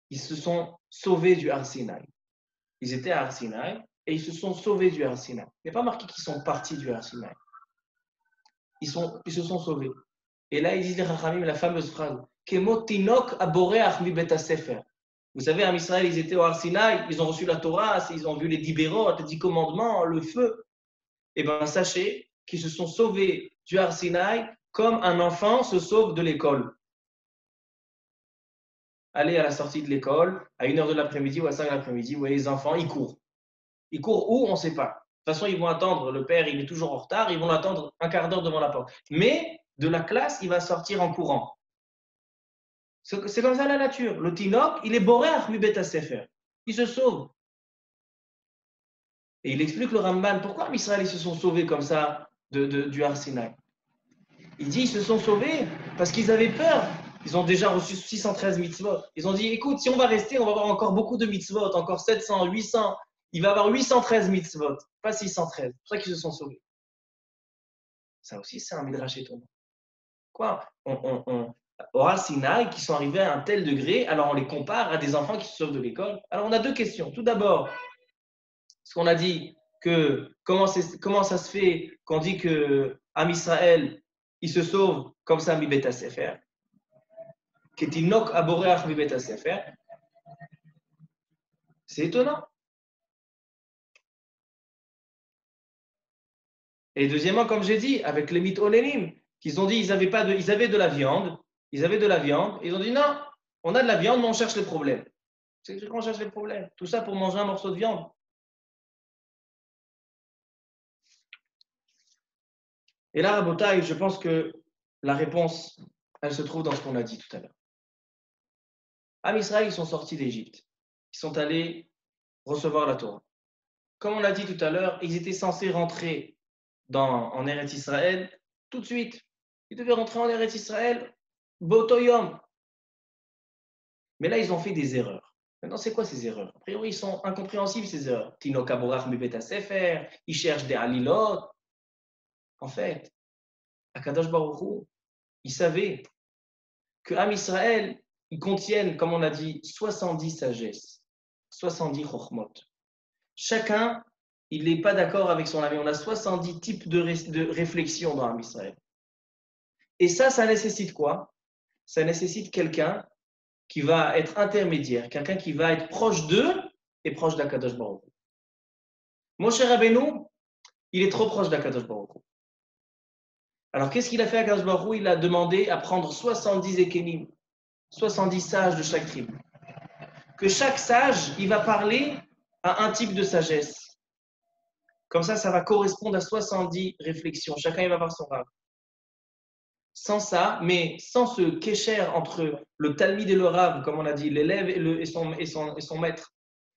ils se sont sauvés du Har Sinaï. Ils étaient à Har Sinaï et ils se sont sauvés du Har Sinaï. Il n'y a pas marqué qu'ils sont partis du Har Sinaï. Ils se sont sauvés. Et là, ils disent les Chachamim la fameuse phrase Kemo tinok aboreach mi bet sefer. Vous savez, en Israël, ils étaient au Har Sinaï, ils ont reçu la Torah, ils ont vu les 10 bérot, les 10 commandements, le feu. Eh bien, sachez qu'ils se sont sauvés du Har Sinaï comme un enfant se sauve de l'école. aller à la sortie de l'école, à 1h de l'après-midi ou à 5 de l'après-midi. Vous voyez, les enfants, ils courent. Ils courent où? On ne sait pas. De toute façon, ils vont attendre. Le père, il est toujours en retard. Ils vont l'attendre un quart d'heure devant la porte. Mais de la classe, il va sortir en courant. C'est comme ça la nature. Le Tinok, il est boréach mi bet sefer. Il se sauve. Et il explique le Ramban, pourquoi Israël ils se sont sauvés comme ça du Har Sinaï. Il dit ils se sont sauvés parce qu'ils avaient peur. Ils ont déjà reçu 613 mitzvot. Ils ont dit, écoute, si on va rester, on va avoir encore beaucoup de mitzvot, encore 700, 800. Il va y avoir 813 mitzvot, pas 613. C'est pour ça qu'ils se sont sauvés. Ça aussi, c'est un midrash étonnant. Quoi? Au Har Sinaï, qui sont arrivés à un tel degré, alors on les compare à des enfants qui se sauvent de l'école. Alors on a deux questions. Tout d'abord, ce qu'on a dit, que comment ça se fait qu'on dit que Am Israël, il se sauve comme ça, mi bet sefer, ketinok aboreach mi bet sefer. C'est étonnant. Et deuxièmement, comme j'ai dit, avec les mitonélim, qu'ils ont dit ils avaient de la viande, ils ont dit non, on a de la viande, mais on cherche les problèmes. C'est qu'on cherche les problèmes. Tout ça pour manger un morceau de viande. Et là, Rabotaï, je pense que la réponse, elle se trouve dans ce qu'on a dit tout à l'heure. Am Israël, ils sont sortis d'Égypte. Ils sont allés recevoir la Torah. Comme on l'a dit tout à l'heure, ils étaient censés rentrer en Eretz Israël tout de suite. Ils devaient rentrer en Eretz Israël, Botoyom. Mais là, ils ont fait des erreurs. Maintenant, c'est quoi ces erreurs? A priori, ils sont incompréhensibles, ces erreurs. Tino Kaborach Mibet Sefer, ils cherchent des Halilot. En fait, Akadosh Baruch Hu, il savait que Am Israël, ils contiennent, comme on a dit, 70 sagesses, 70 chokhmot. Chacun, il n'est pas d'accord avec son avis. On a 70 types de réflexion dans Am Israël. Et ça nécessite quoi? Ça nécessite quelqu'un qui va être intermédiaire, quelqu'un qui va être proche d'eux et proche d'Akadosh Baruch Hu. Moshe Rabbeinu, il est trop proche d'Akadosh Baruch Hu. Alors, qu'est-ce qu'il a fait à Akadosh Baruch Hu? Il a demandé à prendre 70 ékénim, 70 sages de chaque tribu. Que chaque sage, il va parler à un type de sagesse. Comme ça va correspondre à 70 réflexions. Chacun, il va avoir son rave. Sans ça, mais sans ce kécher entre le talmid et le rav, comme on a dit, l'élève et son maître,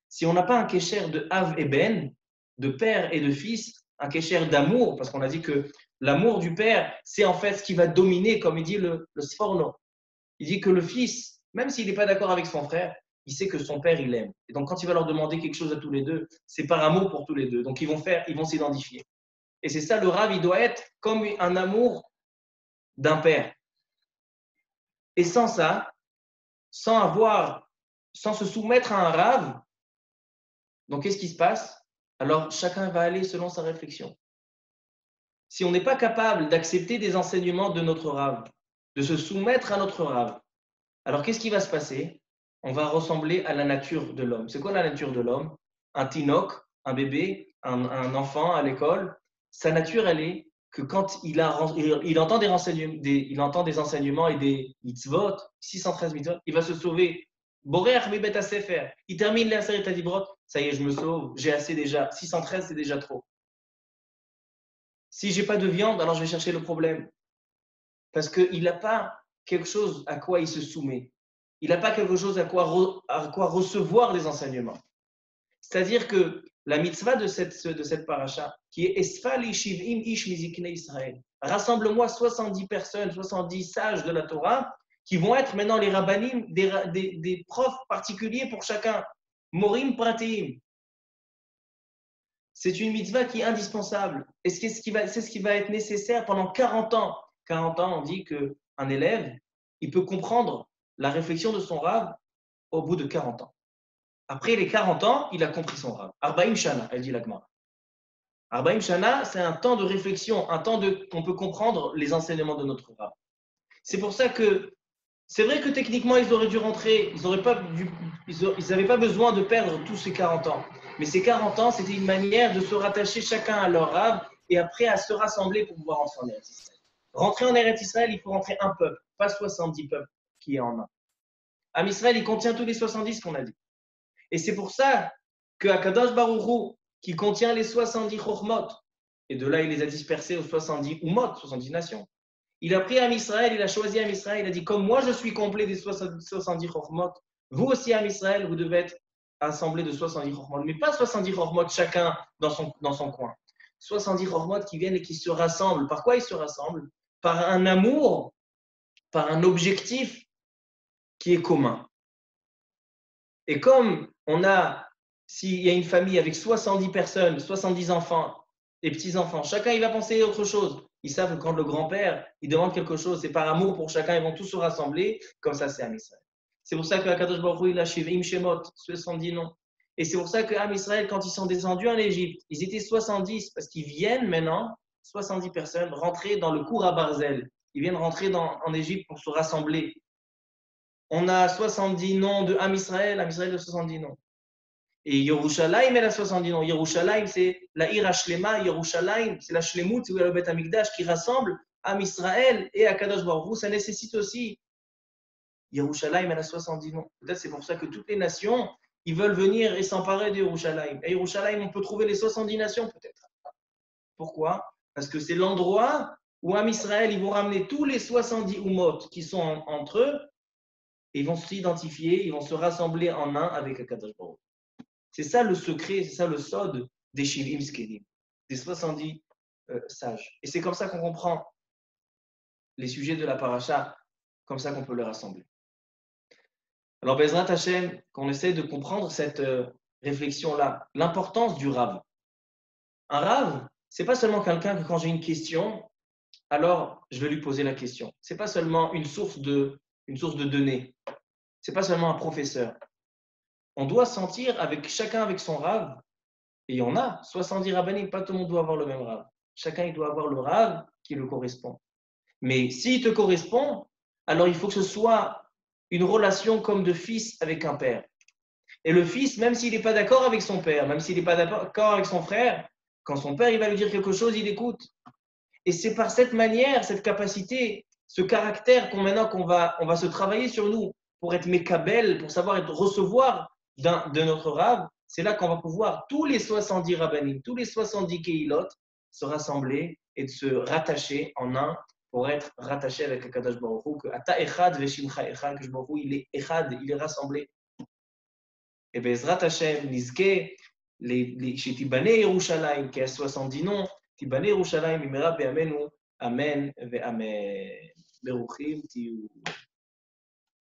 si on n'a pas un kécher de Av et Ben, de père et de fils, un kécher d'amour, parce qu'on a dit que l'amour du père, c'est en fait ce qui va dominer, comme il dit le Sforno. Il dit que le fils, même s'il n'est pas d'accord avec son frère, il sait que son père, il l'aime. Et donc, quand il va leur demander quelque chose à tous les deux, c'est par amour pour tous les deux. Donc, ils vont s'identifier. Et c'est ça, le rav, il doit être comme un amour d'un père. Et sans ça, sans se soumettre à un rav, donc qu'est-ce qui se passe? Alors, chacun va aller selon sa réflexion. Si on n'est pas capable d'accepter des enseignements de notre rav, de se soumettre à notre rav, alors qu'est-ce qui va se passer? On va ressembler à la nature de l'homme. C'est quoi la nature de l'homme? Un tinok, un bébé, un enfant à l'école, sa nature, elle est que quand il entend des enseignements et des mitzvot, 613 mitzvot, il va se sauver. Borer mi bet sefer. Il termine les Aseret Adibrot, ça y est, je me sauve, j'ai assez déjà. 613, c'est déjà trop. Si j'ai pas de viande, alors je vais chercher le problème. Parce qu'il n'a pas quelque chose à quoi il se soumet. Il n'a pas quelque chose à quoi recevoir les enseignements. C'est-à-dire que la mitzvah de cette paracha, qui est Esfali Shivim Ish Mizikne Israël, rassemble-moi 70 personnes, 70 sages de la Torah, qui vont être maintenant les rabbanim, des profs particuliers pour chacun. Morim Prateim. C'est une mitzvah qui est indispensable. Et c'est ce qui va être nécessaire pendant 40 ans. 40 ans, on dit qu'un élève, il peut comprendre la réflexion de son rav au bout de 40 ans. Après les 40 ans, il a compris son rav. Arbaim Shana, elle dit la Gemara. Arbaim Shana, c'est un temps de réflexion, un temps qu'on peut comprendre les enseignements de notre rav. C'est pour ça que c'est vrai que techniquement, ils auraient dû rentrer, ils n'avaient pas besoin de perdre tous ces 40 ans. Mais ces 40 ans, c'était une manière de se rattacher chacun à leur rav et après à se rassembler pour pouvoir rentrer en Eretz Israël. Rentrer en Eretz Israël, il faut rentrer un peuple, pas 70 peuples qui est en un. Am Israël, il contient tous les 70 qu'on a dit. Et c'est pour ça que Akadosh Baruch Hu, qui contient les 70 Chochmot, et de là il les a dispersés aux 70 Umot, 70 nations. Il a pris Am Israël, il a choisi Am Israël, il a dit comme moi je suis complet des 70 Chochmot, vous aussi Am Israël, vous devez être assemblé de 70 Chochmot, mais pas 70 Chochmot chacun dans son coin. 70 Chochmot qui viennent et qui se rassemblent. Par quoi ils se rassemblent? Par un amour, par un objectif qui est commun. Et comme s'il y a une famille avec 70 personnes, 70 enfants et petits-enfants, chacun il va penser à autre chose. Ils savent que quand le grand-père il demande quelque chose, c'est par amour pour chacun, ils vont tous se rassembler, comme ça c'est Am Israël. C'est pour ça que Akadosh Baruch Hu, il a Shivim Shemot, 70 noms. Et c'est pour ça que Am Israël, quand ils sont descendus en Égypte, ils étaient 70, parce qu'ils viennent maintenant, 70 personnes, rentrer dans le cour à Barzel. Ils viennent rentrer en Égypte pour se rassembler. On a 70 noms de Am Israël de 70 noms. Et Yerushalayim, elle a 70 noms. Yerushalayim, c'est la Ira Shlema. Yerushalayim, c'est la Shlemut, c'est le Beth Amikdash qui rassemble Am Israël et Akadosh Baruch Hu. Ça nécessite aussi. Yerushalayim, elle a 70 noms. Peut-être c'est pour ça que toutes les nations, ils veulent venir et s'emparer de Yerushalayim. Et Yerushalayim, on peut trouver les 70 nations peut-être. Pourquoi? Parce que c'est l'endroit où Am Israël, ils vont ramener tous les 70 Umot qui sont entre eux. Et ils vont s'identifier, ils vont se rassembler en un avec Akadosh Baruch Hu. C'est ça le secret, c'est ça le sod des Shivim Skelim, des 70 sages. Et c'est comme ça qu'on comprend les sujets de la paracha, comme ça qu'on peut les rassembler. Alors, Bezrat Hashem, qu'on essaie de comprendre cette réflexion-là, l'importance du Rav. Un Rav, c'est pas seulement quelqu'un que quand j'ai une question, alors je vais lui poser la question. C'est pas seulement une source de données. C'est pas seulement un professeur. On doit sentir chacun avec son Rav, et il y en a 70 rabbinim, pas tout le monde doit avoir le même Rav. Chacun il doit avoir le Rav qui le correspond. Mais s'il te correspond, alors il faut que ce soit une relation comme de fils avec un père. Et le fils, même s'il n'est pas d'accord avec son père, même s'il n'est pas d'accord avec son frère, quand son père il va lui dire quelque chose, il écoute. Et c'est par cette manière, cette capacité, ce caractère qu'on va se travailler sur nous pour être mekabel, pour savoir recevoir de notre Rav. C'est là qu'on va pouvoir, tous les 70 rabbinim, tous les 70 keilot, se rassembler et de se rattacher en un pour être rattaché avec Akadosh Baruch Hu, que Ata Echad Veshimcha Echad, que Baruch Hu, il est Echad, il est rassemblé. Et Bezrat Hashem, Nizke, chez Tibane Yerushalayim, qui a 70 noms, Tibane Yerushalayim, Imera Be'amenu, Amen, Ve'amen. Beruchim, Tiyu.